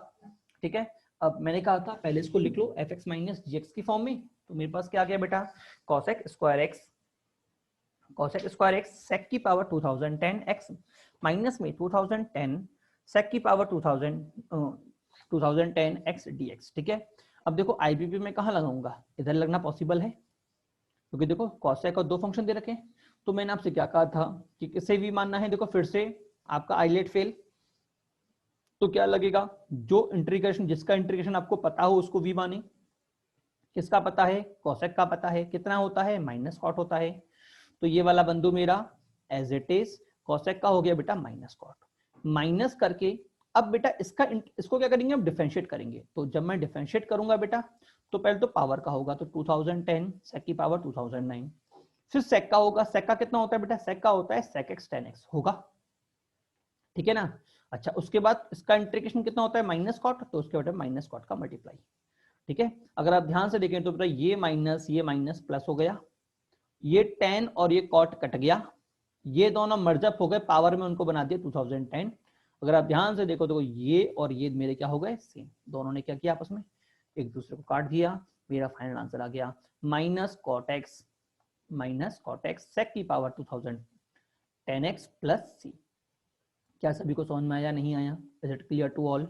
ठीक है, अब मैंने कहा था पहले इसको लिख लो एफ एक्स माइनस जी एक्स की फॉर्म में, तो मेरे पास क्या आ गया बेटा cosec स्क्वायर x sec की पावर 2010 x माइनस में 2010 sec की पावर 2010 x dx। ठीक है, अब देखो आईबीपी में कहाँ लगाऊंगा, इधर लगना पॉसिबल है क्योंकि देखो cosec और दो फंक्शन दे रखे हैं। तो मैंने आपसे क्या कहा था कि किसे भी मानना है, देखो फिर से आपका आईलेट फेल, तो क्या लगेगा जो इंटीग्रेशन, जिसका इंटीग्रेशन आपको पता हो उसको वी माने। किसका पता है, कोसेक का पता है, कितना होता है, माइनस कॉट होता है। तो ये वाला बंधु मेरा एज इट इज कोसेक का हो गया बेटा माइनस कॉट, माइनस करके अब बेटा इसको क्या करेंगे, अब डिफरेंशिएट करेंगे। तो जब मैं डिफरेंशिएट करूंगा बेटा तो पहले तो पावर का होगा, तो 2010 सेक की पावर 2009, फिर सेक का होगा, सेक का कितना होता है बेटा, सेक का होता है सेक एक्स 10x होगा, ठीक है ना। अच्छा उसके बाद इसका इंटीग्रेशन कितना होता है, माइनस कॉट, तो उसके बाद माइनस कॉट का मल्टीप्लाई, ठीक है। अगर आप ध्यान से देखें तो बेटा ये माइनस प्लस हो गया, ये 10 और ये कॉट कट गया, ये दोनों मर्जअप हो गए, पावर में उनको बना दिया 2010। अगर आप ध्यान से देखो तो ये और ये मेरे क्या हो गए, सेम, दोनों ने क्या किया आपस में एक दूसरे को काट दिया। मेरा फाइनल आंसर आ गया माइनस कॉट एक्स सेक की पावर 2010x प्लस सी। क्या सभी को समझ में आया, नहीं आया, is it clear to all?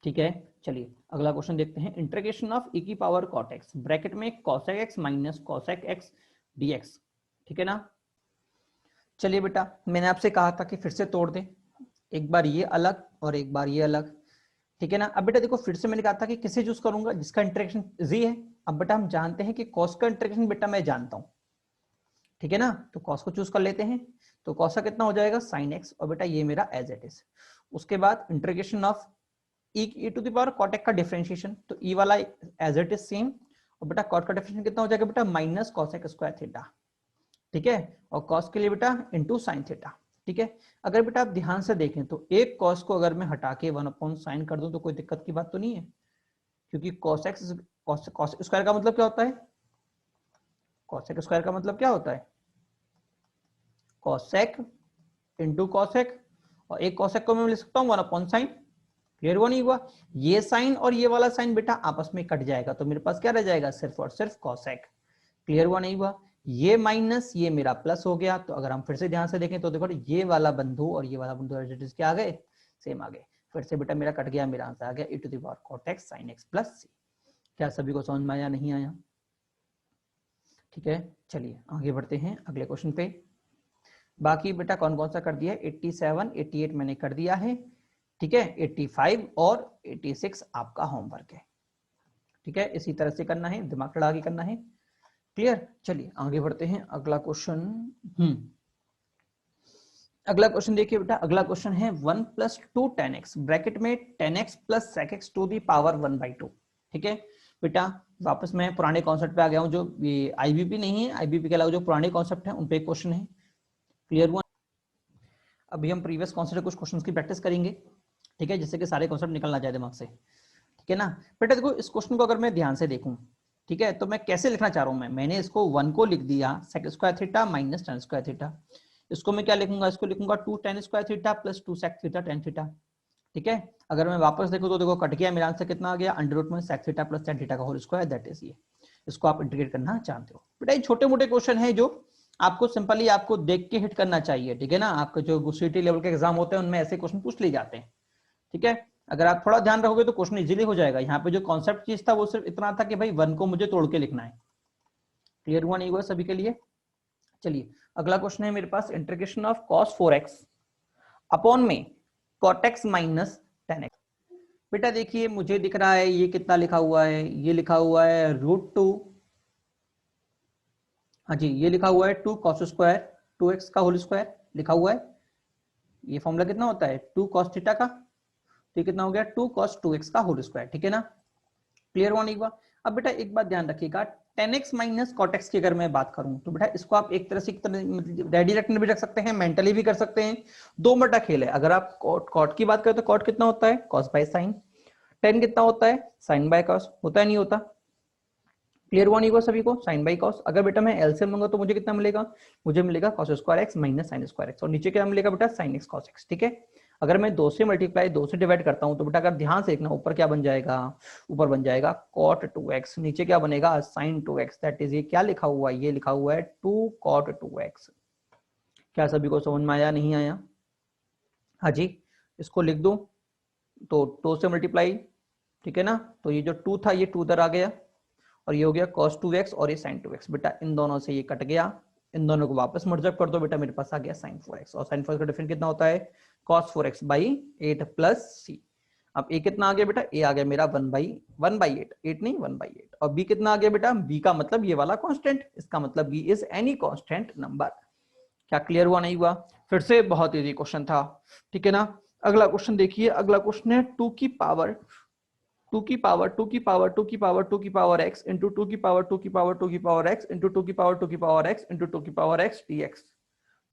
ठीक है, चलिए अगला क्वेश्चन देखते हैं। इंटीग्रेशन ऑफ e की पावर cot x ब्रैकेट में cosec x minus cosec x dx, ठीक है ना। चलिए बेटा मैंने आपसे कहा था कि फिर से तोड़ दे, एक बार ये अलग और एक बार ये अलग, ठीक है ना। अब बेटा देखो फिर से मैंने कहा था कि किसे चूज करूंगा, जिसका इंटरेक्शन जी है। अब बेटा हम जानते हैं कि कॉस का इंटरेक्शन बेटा मैं जानता हूं, ठीक है ना, तो कॉस को चूज कर लेते हैं। तो कॉस का कितना हो जाएगा, साइन एक्स, और बेटा ये मेरा एज इट इज। उसके बाद integration of e to the power cot x का डिफरेंशिएशन, तो e वाला एज इट इज सेम, और बेटा cot का डिफरेंशिएशन कितना हो जाएगा बेटा, माइनस cosec स्क्वायर थीटा, ठीक है, और cos के लिए बेटा इनटू sin थीटा, ठीक है। अगर बेटा आप ध्यान से देखें तो एक cos को अगर मैं हटा के 1/sin कर दूं तो कोई दिक्कत की बात तो नहीं है, क्योंकि cos स्क्वायर का मतलब क्या होता है, cosec स्क्वायर का मतलब क्या होता है, cosec इंटू cosec, और एक cosec को मैं लिख सकता हूँ 1/sin। क्लियर हुआ नहीं हुआ, ये साइन और ये वाला साइन बेटा आपस में कट जाएगा, तो मेरे पास क्या रह जाएगा, सिर्फ और सिर्फ cosec। क्लियर हुआ नहीं हुआ, ये माइनस ये मेरा प्लस हो गया। तो अगर हम फिर से ध्यान से देखें तो देखो ये वाला बंधु और ये वाला बंधु क्या आ गए, सेम आ गए। फिर से बेटा मेरा कट गया, मेरा आंसर आ गया e to the power cot x sin x plus C. क्या सभी को समझ में आया, नहीं आया? ठीक है, चलिए आगे बढ़ते हैं अगले क्वेश्चन पे। बाकी बेटा कौन कौन सा कर दिया, 87 88 मैंने कर दिया है, ठीक है, 85 और 86 आपका होमवर्क है, ठीक है। इसी तरह से करना है, दिमाग लड़ा के करना है। क्लियर, चलिए आगे बढ़ते हैं अगला क्वेश्चन। अगला क्वेश्चन देखिए बेटा, अगला क्वेश्चन है 1 + 2 tan x ब्रैकेट में 10x + sec x to the power 1/2, ठीक है बेटा। वापस मैं पुराने कॉन्सेप्ट पे आ गया हूं, जो आईबीपी नहीं है, आईबीपी के अलावा जो पुराने कॉन्सेप्ट है उन पे क्वेश्चन है। क्लियर हुआ? अभी हम प्रीवियस कॉन्सेप्ट कुछ क्वेश्चंस की प्रैक्टिस करेंगे, ठीक है, जिससे कि सारे कॉन्सेप्ट निकल ना जाए दिमाग से, ठीक है ना। बेटा देखो इस क्वेश्चन को अगर मैं ध्यान से देखूं, ठीक है, तो मैं कैसे लिखना चाह रहा हूं, मैंने इसको 1 को लिख दिया sec square theta minus tan square theta. इसको मैं क्या लिखूंगा, इसको लिखूंगा 2 tan square theta plus 2 sec theta tan theta, ठीक है। अगर मैं वापस देखूं तो देखो कट गया, मेरा आंसर कितना आ गया, अंडर रूट में sec theta plus tan theta का होल स्क्वायर, दैट इज ये। इसको आप इंटीग्रेट करना चाहते हो बेटा, ये छोटे मोटे क्वेश्चन है जो आपको सिंपली आपको देख के हिट करना चाहिए, ठीक है ना। आपके जो सीटी लेवल के एग्जाम होते हैं उनमें ऐसे क्वेश्चन पूछ लिए जाते हैं, ठीक है। अगर आप थोड़ा ध्यान रखोगे तो क्वेश्चन इजीली हो जाएगा। यहाँ पे जो कॉन्सेप्ट चीज था वो सिर्फ इतना था कि भाई 1 को मुझे तोड़ के लिखना है। क्लियर हुआ नहीं हुआ सभी के लिए? चलिए अगला क्वेश्चन है मेरे पास, integration of cos 4x upon में cot x minus tan x। बेटा देखिए मुझे दिख रहा है ये कितना लिखा हुआ है, ये लिखा हुआ है √2, हाँ जी, ये लिखा हुआ है 2 cos स्क्वायर 2x का होल स्क्वायर लिखा हुआ है। ये फॉर्मूला कितना होता है 2 cos थीटा का, तो ये कितना हो गया 2 cos 2x का होल स्क्वायर, ठीक है ना। क्लियर हुआ नहीं हुआ? अब बेटा एक बात ध्यान रखिएगा, tan x minus cot x की अगर मैं बात करूं तो बेटा इसको आप एक तरह से डायरेक्ट भी रख सकते हैं, मेंटली भी कर सकते हैं, दो बटा खेल है। अगर आप cot की बात करें तो cot कितना होता है cos बाय sin, tan कितना होता है sin बाय cos, होता है नहीं होता? क्लियर हुआ नहीं हुआ सभी को, sin बाय cos। अगर बेटा मैं एलसीएम लूंगा तो मुझे कितना मिलेगा, मुझे मिलेगा cos square x minus sin square x, और नीचे क्या मिलेगा बेटा sin x cos x, ठीक है। अगर मैं 2 से मल्टीप्लाई 2 से डिवाइड करता हूं तो बेटा अगर ध्यान से देखना ऊपर क्या बन जाएगा, ऊपर बन जाएगा cot 2x, नीचे क्या बनेगा sin 2x, दैट इज ये क्या लिखा हुआ है, ये लिखा हुआ है 2 cot 2x। क्या सभी को समझ में आया, नहीं आया? हाँ जी, इसको लिख दूं तो 2 से मल्टीप्लाई, ठीक है ना, तो ये जो 2 था ये 2 उधर आ गया, और ये हो गया cos 2x और ये sin 2x। बेटा इन दोनों से ये कट गया, इन दोनों को वापस मर्जअप कर दो बेटा, मेरे पास आ गया sin 4x, और sin 4x का डिफरेंस कितना होता है cos 4x by 8 plus c। अब ए कितना आ गया बेटा, ए आ गया मेरा 1/8, 8 नहीं 1/8, और बी कितना आ गया बेटा, बी का मतलब ये वाला कांस्टेंट, इसका मतलब B is any constant number. क्या क्लियर हुआ नहीं हुआ? फिर से बहुत इजी क्वेश्चन था, ठीक है ना। अगला क्वेश्चन देखिए, अगला क्वेश्चन है 2 की पावर x इंटू 2 की पावर 2 की पावर 2 की पावर x इंटू 2 की पावर 2 की पावर x इंटू 2 की पावर x dx।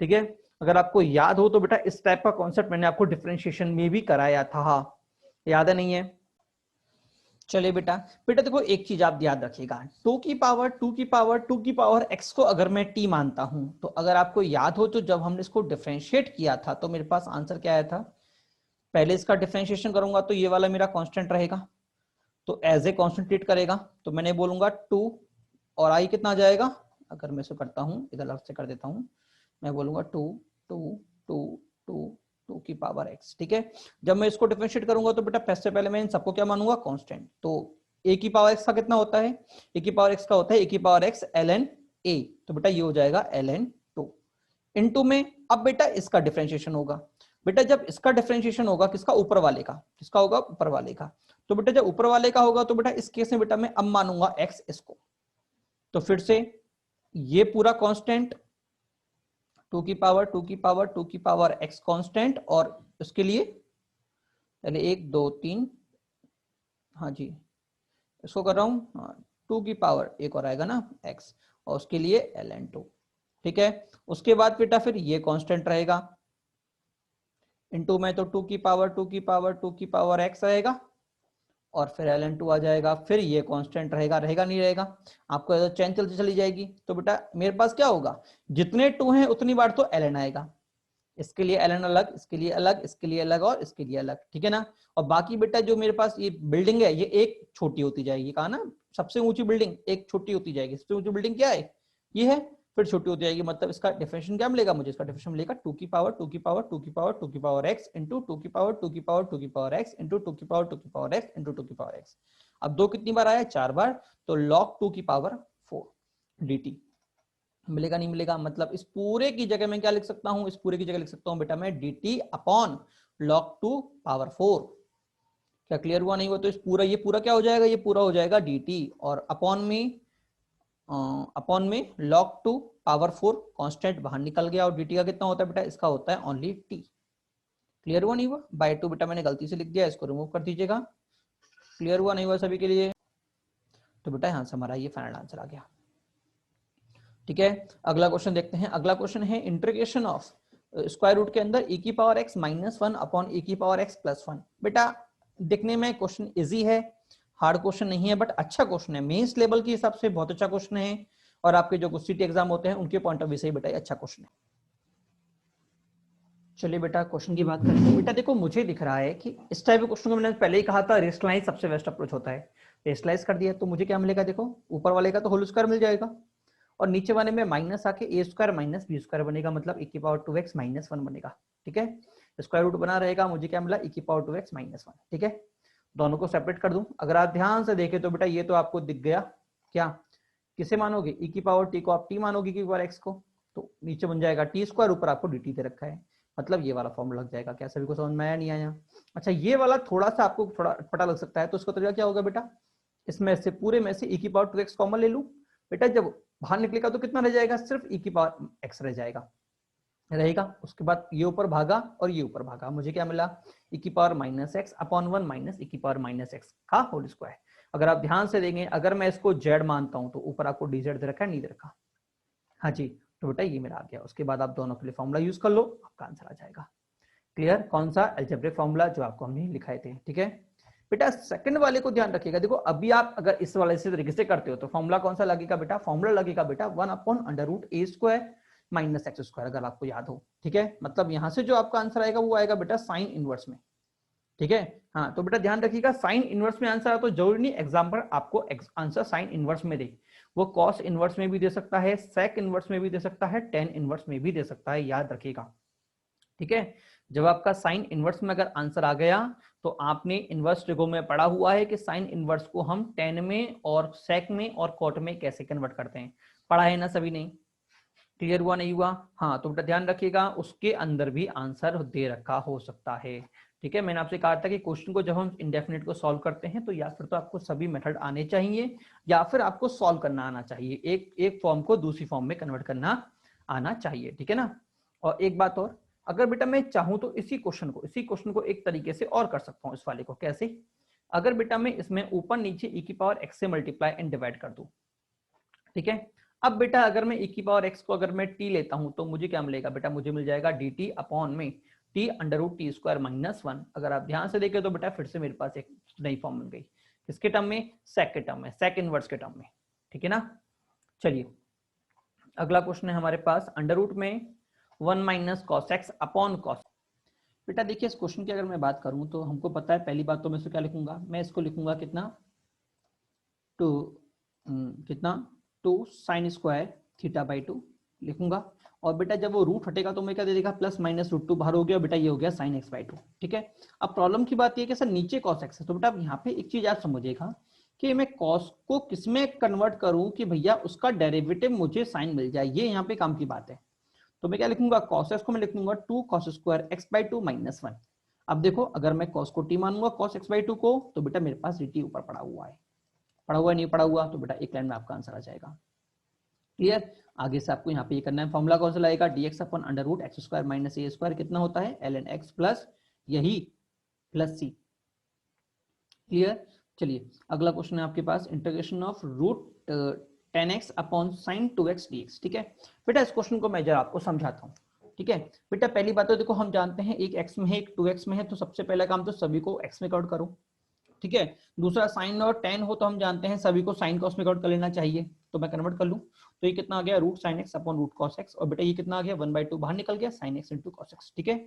ठीक है, अगर आपको याद हो तो बेटा इस टाइप का कॉन्सेप्ट मैंने आपको डिफरेंशिएशन में भी कराया था, याद है नहीं है? चलिए बेटा, बेटा देखो एक चीज आप याद रखिएगा, 2 की पावर 2 की पावर 2 की पावर x को अगर मैं t मानता हूं, तो अगर आपको याद हो तो जब हमने इसको डिफरेंशिएट किया था तो मेरे पास आंसर क्या आया था, पहले इसका डिफरेंशिएशन करूंगा तो ये वाला मेरा कांस्टेंट रहेगा, तो एज ए कांस्टेंट ट्रीट करेगा, तो मैंने बोलूंगा 2 और i कितना आ जाएगा, अगर मैं इसको करता हूं इधर अलग से कर देता हूं, मैं बोलूंगा 2 2 2 2 2 की पावर x। ठीक है, जब मैं इसको डिफरेंशिएट करूंगा तो बेटा सबसे पहले मैं इन सबको क्या मानूंगा, कांस्टेंट। तो a की पावर x का कितना होता है, a की पावर x का होता है a की पावर x ln a, तो बेटा ये हो जाएगा ln 2 इनटू में। अब बेटा इसका डिफरेंशिएशन होगा, बेटा जब इसका डिफरेंशिएशन होगा किसका, ऊपर वाले का, किसका होगा, ऊपर वाले का। तो बेटा जब ऊपर वाले का होगा तो बेटा इस केस में बेटा मैं अब मानूंगा x इसको, तो फिर से ये पूरा कांस्टेंट 2 की पावर 2 की पावर 2 की पावर x कांस्टेंट, और उसके लिए पहले 1 2 3, हाँ जी इसको कर रहा हूं 2 की पावर एक और आएगा ना x, और उसके लिए ln 2। ठीक है, उसके बाद बेटा फिर ये कांस्टेंट रहेगा इनटू में, तो 2 की पावर 2 की पावर 2 की पावर x रहेगा, और फिर ln 2 आ जाएगा, फिर ये कांस्टेंट रहेगा, रहेगा नहीं रहेगा, आपको चैन चलती चली जाएगी। तो बेटा मेरे पास क्या होगा, जितने 2 हैं उतनी बार तो ln आएगा, इसके लिए ln अलग, इसके लिए अलग, इसके लिए अलग और इसके लिए अलग, ठीक है ना। और बाकी बेटा जो मेरे पास ये बिल्डिंग है ये एक छोटी होती जाएगी, कहा ना सबसे ऊंची बिल्डिंग एक छोटी होती जाएगी, सबसे ऊंची बिल्डिंग क्या है, ये है, फिर छोटी होती जाएगी, मतलब इसका डिफरेंशिएशन क्या मिलेगा मुझे, इसका डिफरेंशिएशन मिलेगा 2 की पावर 2 की पावर 2 की पावर 2 की पावर x इंटू 2 की पावर 2 की पावर 2 की पावर x इंटू 2 की पावर 2 की पावर x इंटू 2 की पावर x। अब 2 कितनी बार आया, 4 बार, तो log 2 की पावर 4 dt मिलेगा नहीं मिलेगा, मतलब इस पूरे की जगह मैं क्या लिख सकता हूं, इस पूरे की जगह लिख सकता हूं बेटा मैं dt अपॉन log 2 पावर 4। क्या क्लियर हुआ नहीं हुआ? तो इस पूरा ये पूरा क्या हो जाएगा, ये पूरा हो जाएगा dt, और अपॉन में log 2 पावर 4 कांस्टेंट बाहर निकल गया, और dt का कितना होता है बेटा, इसका होता है ओनली t। क्लियर हुआ नहीं हुआ? बाय 2 बेटा मैंने गलती से लिख दिया, इसको रिमूव कर दीजिएगा। क्लियर हुआ नहीं हुआ सभी के लिए? तो बेटा यहां से हमारा ये फाइनल आंसर आ गया। ठीक है, अगला क्वेश्चन देखते हैं। अगला क्वेश्चन है इंटीग्रेशन ऑफ स्क्वायर रूट के अंदर e की पावर x -1 अपॉन e की पावर x +1। बेटा देखने में क्वेश्चन इजी है, हार्ड क्वेश्चन नहीं है, बट अच्छा क्वेश्चन है, मेंस लेवल के हिसाब से बहुत अच्छा क्वेश्चन है, और आपके जो सीटी एग्जाम होते हैं उनके पॉइंट ऑफ व्यू से बेटा अच्छा क्वेश्चन है। चलिए बेटा क्वेश्चन की बात करते हैं। बेटा देखो मुझे दिख रहा है कि इस टाइप के क्वेश्चन को मैंने पहले ही कहा था, रेस्टलाइज सबसे बेस्ट अप्रोच होता है। रेस्टलाइज कर दिया तो मुझे क्या मिलेगा, देखो ऊपर वाले का तो होल स्क्वायर मिल जाएगा, और नीचे वाले में माइनस आके ए स्क्वायर माइनस बी स्क्वायर बनेगा, मतलब e की पावर 2x -1 बनेगा। ठीक है, स्क्वायर रूट बना रहेगा, मुझे क्या मिला, e की पावर 2x -1। ठीक है, दोनों को सेपरेट कर दूं, अगर आप ध्यान से देखें तो बेटा ये तो आपको दिख गया, क्या किसे मानोगे, e की पावर t को आप t मानोगे, e की पावर x को, तो नीचे बन जाएगा t स्क्वायर, ऊपर आपको dt दे रखा है, मतलब ये वाला फॉर्मूला लग जाएगा। क्या सभी को समझ में आया नहीं आया? अच्छा ये वाला थोड़ा सा आपको थोड़ा पता लग सकता है, तो उसका तरीका क्या होगा बेटा, इसमें से पूरे में से e की पावर 2x कॉमन ले लूं, बेटा जब बाहर निकलेगा तो कितना रह जाएगा, सिर्फ e की पावर x रह जाएगा, रहेगा। उसके बाद ये ऊपर भागा और ये ऊपर भागा, मुझे क्या मिला, e की power -x upon 1 minus e की पावर -x का होल स्क्वायर। अगर आप ध्यान से देंगे, अगर मैं इसको z मानता हूं तो ऊपर आपको dz दे रखा है, नहीं दे रखा, हाँ जी, तो बेटा ये मेरा आ गया। उसके बाद आप दोनों के लिए फॉर्मूला यूज कर लो, आपका आंसर आ जाएगा। क्लियर, कौन सा, अलजेब्रिक फॉर्मूला जो आपको हमने लिखाए थे। ठीक है बेटा, सेकंड वाले को ध्यान रखिएगा, देखो अभी आप अगर इस वाले से तरीके से करते हो तो फॉर्मूला कौन सा लगेगा बेटा, फॉर्मूला लगेगा बेटा 1 अपॉन √a² माइनस x², अगर आपको याद हो। ठीक है, मतलब यहां से जो आपका आंसर आएगा वो आएगा बेटा साइन इनवर्स में। ठीक है, हाँ तो बेटा ध्यान रखिएगा, साइन इनवर्स में आंसर आता तो जरूरी नहीं एग्जाम्पल आपको आंसर साइन इनवर्स में दे, वो कॉस इनवर्स में भी दे सकता है, सेक इनवर्स में भी दे सकता है, टेन इनवर्स में भी दे सकता है, याद रखिएगा। ठीक है, जब आपका साइन इनवर्स में अगर आंसर आ गया तो आपने इनवर्स ट्रिगो में पढ़ा हुआ है कि साइन इनवर्स को हम टेन में और सेक में और कॉट में कैसे कन्वर्ट करते हैं, पढ़ा है ना सभी ने? क्लियर हुआ नहीं हुआ? हाँ तो बेटा ध्यान रखिएगा, उसके अंदर भी आंसर दे रखा हो सकता है। ठीक है, मैंने आपसे कहा था कि क्वेश्चन को जब हम इंडेफिनिट को सॉल्व करते हैं तो या फिर तो आपको सभी मेथड आने चाहिए या फिर आपको सॉल्व करना आना चाहिए, एक फॉर्म को दूसरी फॉर्म में कन्वर्ट करना आना चाहिए, ठीक है ना। और एक बात और, अगर बेटा मैं चाहूं तो इसी क्वेश्चन को एक तरीके से और कर सकता हूं। इस वाले को कैसे, अगर बेटा मैं इसमें ऊपर नीचे e की पावर x से मल्टीप्लाई एंड डिवाइड कर दूं, ठीक है। अब बेटा अगर मैं e की पावर x को अगर मैं t लेता हूं तो मुझे क्या मिलेगा बेटा, मुझे मिल जाएगा dt अपॉन में t under root T square minus 1। अगर आप ध्यान से देखें तो बेटा फिर से मेरे पास एक नई फॉर्म बन गई, किसके टर्म में, सेक के टर्म में, सेक इनवर्स के टर्म में, ठीक है ना। चलिए अगला क्वेश्चन है हमारे पास, अंडर रूट में 1 minus cos x upon cos. बेटा देखिए इस क्वेश्चन की अगर मैं बात करूं तो हमको पता है, पहली बात तो मैं इसको क्या लिखूंगा, मैं इसको लिखूंगा कितना, टू कितना 2 साइन स्क्वायर थीटा बाई 2 लिखूंगा। और बेटा जब वो रूट हटेगा तो मैं क्या दे देगा, प्लस माइनस रूट 2 बाहर हो गया, बेटा ये हो गया साइन एक्स बाई 2, ठीक है। अब प्रॉब्लम की बात ये कि सर नीचे कॉस एक्स है, तो बेटा यहाँ पे एक चीज आप समझिएगा कि मैं कॉस को किस में कन्वर्ट करूं कि भैया उसका डेरिवेटिव मुझे साइन मिल जाए, ये यहाँ पे काम की बात है। तो मैं क्या लिखूंगा, कॉस एक्स को मैं लिखूंगा 2 cos square X by 2 minus 1। अब देखो अगर मैं कॉस को टी मानूंगा कॉस एक्स बाई 2 को, तो बेटा मेरे पास dt ऊपर पड़ा हुआ है, पड़ा हुआ नहीं पड़ा हुआ, तो बेटा एक लाइन में आपका आंसर आ जाएगा। क्लियर, आगे से आपको यहाँ पे ये करना है, फॉर्मूला कौन सा लाएगा, dx upon under root X square minus A square कितना होता है ln x प्लस यही प्लस सी। क्लियर, चलिए अगला क्वेश्चन है आपके पास, integration of root 10x upon sine 2x dx, ठीक है। बेटा इस क्वेश्चन को मैं जरा आपको समझाता हूँ, ठीक है। बेटा पहली बात तो देखो हम जानते हैं एक x में है एक 2x में है, तो सबसे पहला काम तो सभी को x में कन्वर्ट करो, ठीक है। दूसरा साइन और टेन हो तो हम जानते हैं सभी को साइन कॉस में कन्वर्ट कर लेना चाहिए, तो मैं कन्वर्ट कर लूं, तो ये कितना आ गया, root sine X upon root cos X, और बेटा ये कितना आ गया 1/2 बाहर निकल गया, sine x into cos x, ठीक है।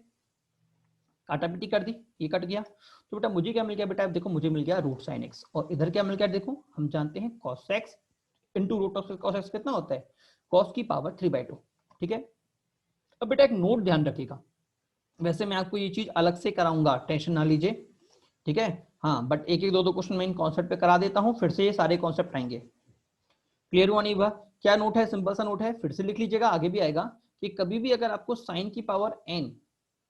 काटा पिटी कर दी, ये कट गया, तो बेटा मुझे क्या मिल गया, बेटा देखो मुझे मिल गया रूट साइन एक्स, और इधर क्या मिल गया, देखो हम जानते हैं cos X into root of cos X कितना होता है, कॉस की पावर 3/2, ठीक है। अब बेटा एक नोट ध्यान रखिएगा, वैसे मैं आपको ये चीज अलग से कराऊंगा, टेंशन ना लीजिए, ठीक है। हाँ बट एक एक दो दो क्वेश्चन मैं इन कॉन्सेप्ट पे करा देता हूँ, फिर से ये सारे कॉन्सेप्ट आएंगे। क्लियर हुआ नहीं हुआ, क्या नोट है, सिंपल सा नोट है, फिर से लिख लीजिएगा, आगे भी आएगा कि कभी भी अगर आपको साइन की power n,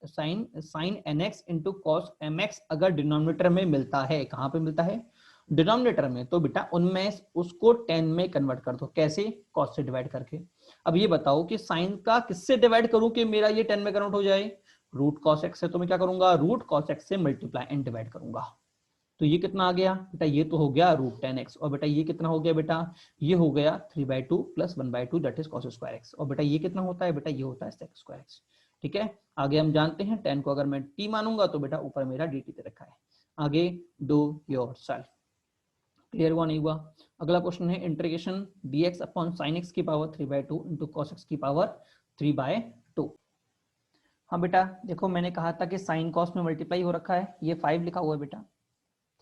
sine nx into cos mx अगर डिनोमिनेटर में मिलता है, कहाँ पे मिलता है, डिनोमिनेटर में, तो बेटा उनमें उसको 10 में कन्वर्ट कर दो, कैसे, कॉस से डिवाइड करके। अब ये बताओ कि साइन का किससे डिवाइड करूं कि मेरा ये 10 में कन्वर्ट हो जाए, रूट कॉस एक्स से, तो मैं क्या करूंगा, रूट कॉस एक्स से मल्टीप्लाई एंड डिवाइड करूंगा, तो ये कितना आ गया बेटा, ये तो हो गया रूट 10x, और बेटा ये कितना हो गया बेटा, ये हो गया 3/2 plus 1/2 that is cos square x, और बेटा ये कितना होता है, बेटा ये होता है सेक स्क्वायर एक्स, ठीक है। आगे हम जानते हैं 10 को अगर मैं t मानूंगा तो बेटा ऊपर मेरा dt दे रखा है, आगे डू योर सेल्फ। क्लियर हुआ नहीं हुआ, अगला क्वेश्चन है integration dx upon sine x की पावर 3/2 इंटू कॉस एक्स की पावर 3/2। हाँ बेटा देखो मैंने कहा था कि साइन कॉस में मल्टीप्लाई हो रखा है, ये 5 लिखा हुआ है बेटा,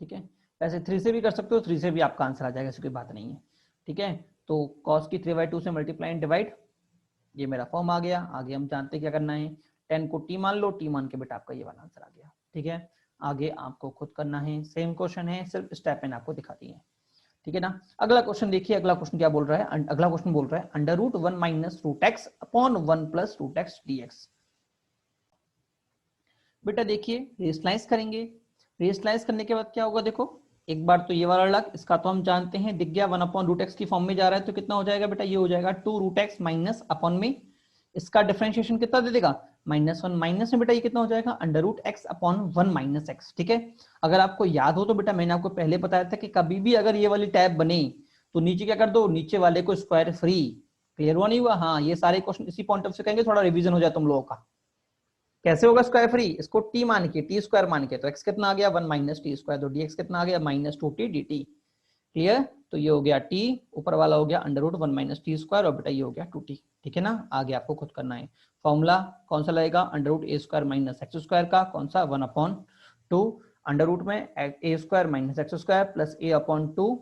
ठीक है। वैसे 3 से भी कर सकते हो, 3 से भी आपका आंसर आ जाएगा, ऐसी कोई बात नहीं है, ठीक है। तो कॉस की 3/2 से मल्टीप्लाई एंड डिवाइड, ये मेरा फॉर्म आ गया। आगे हम जानते हैं क्या करना है, 10 को टी मान लो, टी मान के बेटा आपका ये वाला आंसर आ गया, ठीक है। आगे आपको खुद करना है, सेम क्वेश्चन है, सिर्फ स्टेप मैंने आपको दिखा दी है, ठीक है ना। अगला क्वेश्चन देखिए, अगला क्वेश्चन क्या बोल रहा है, अगला क्वेश्चन बोल रहा है under root 1 minus root X upon 1 plus root X dx। बेटा देखिए रेशनलाइज करेंगे, रेशनलाइज करने के बाद क्या होगा, देखो एक बार तो ये वाला अलग, इसका तो हम जानते हैं, दिख गया 1 अपॉन रूट एक्स की फॉर्म में जा रहा है, तो कितना हो जाएगा बेटा, ये हो जाएगा 2 रूट एक्स माइनस अपॉन में इसका डिफरेंशिएशन कितना दे देगा, -1 माइनस में बेटा ये कितना हो जाएगा, under root X upon 1 minus X, ठीक है। अगर आपको याद हो तो बेटा मैंने आपको पहले बताया था कि कभी भी अगर ये वाली टैब बने तो नीचे क्या कर दो, नीचे वाले को स्क्वायर फ्री। क्लियर हुआ नहीं हुआ, हाँ ये सारे क्वेश्चन इसी पॉइंट ऑफ से कहेंगे, थोड़ा रिवीजन हो जाए तुम लोगों का। कैसे होगा स्क्वायर फ्री, इसको टी मान के, टी स्क्वायर मान के, तो x कितना आ गया 1 माइनस टी स्क्वायर, तो dx कितना आ गया -2t dt। क्लियर, तो ये हो गया t, ऊपर वाला हो गया under root 1 minus T square, और बेटा ये हो गया 2t, ठीक है ना। आगे आपको खुद करना है, फॉर्मूला कौन सा लगेगा, under root A square minus X square का, कौन सा 1/2 अंडर रूट में A square minus X square plus a/2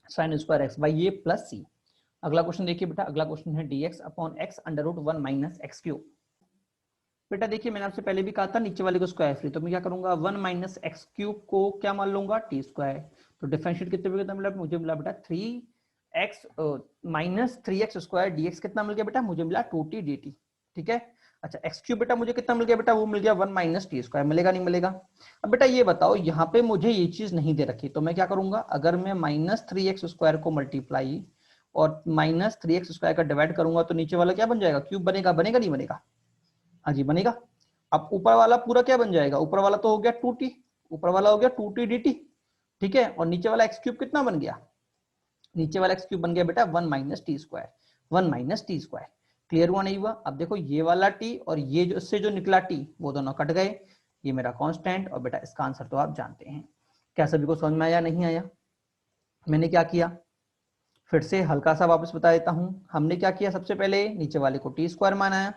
sine square X by ये प्लस सी। अगला क्वेश्चन देखिए बेटा, अगला क्वेश्चन है dx upon x under root 1 minus X cube. बेटा देखिए मैंने आपसे पहले भी कहा था नीचे वाले को स्क्वायर फ्री, तो मैं क्या करूंगा 1 माइनस एक्स क्यूब को क्या मान लूंगा टी स्क्वायर, तो डिफरेंशिएट कितने पे कितना मिला, मुझे मिला बेटा 3x minus 3x square dx कितना मिल गया बेटा, मुझे मिला 2t dt, ठीक है। अच्छा एक्स क्यूब बेटा मुझे कितना मिल गया बेटा, वो मिल गया 1 माइनस टी स्क्वायर, मिलेगा नहीं मिलेगा। अब बेटा ये बताओ यहाँ पे मुझे ये चीज नहीं दे रखी, तो मैं क्या करूंगा, अगर मैं माइनस 3x स्क्वायर को मल्टीप्लाई और माइनस 3x स्क्वायर का डिवाइड करूंगा तो नीचे वाला क्या बन जाएगा, क्यूब बनेगा, बनेगा नहीं बनेगा, हाँ जी बनेगा। अब ऊपर वाला पूरा क्या बन जाएगा, ऊपर वाला तो हो गया 2t, ऊपर वाला हो गया 2t dt, ठीक है, और नीचे वाला एक्स क्यूब कितना बन गया, नीचे वाला एक्स क्यूब बन गया बेटा 1 minus T square, 1 minus T square. Clear हुआ नहीं हुआ। अब देखो ये वाला टी और ये जो इससे जो निकला टी वो दोनों कट गए, ये मेरा कांस्टेंट, और बेटा इसका आंसर तो आप जानते हैं। क्या सभी को समझ में आया, नहीं आया? मैंने क्या किया, फिर से हल्का सा वापस बता देता हूं। हमने क्या किया, सबसे पहले नीचे वाले को टी स्क्वायर माना,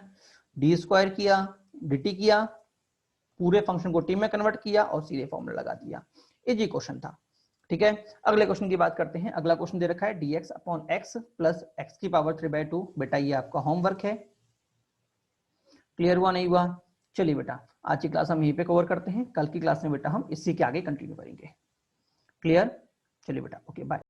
डी स्क्वायर किया, dt किया, पूरे फंक्शन को टी में कन्वर्ट किया और सीधे फॉर्मूला लगा दिया। इजी क्वेश्चन था, ठीक है। अगले क्वेश्चन की बात करते हैं। अगला क्वेश्चन दे रखा है dx upon x plus x की पावर 3/2। बेटा ये आपका होमवर्क है। क्लियर हुआ नहीं हुआ? चलिए बेटा आज की क्लास हम यहीं पे कवर करते हैं, कल की क्लास में बेटा हम इसी के आगे कंटिन्यू करेंगे। क्लियर? चलिए बेटा, ओके बाय।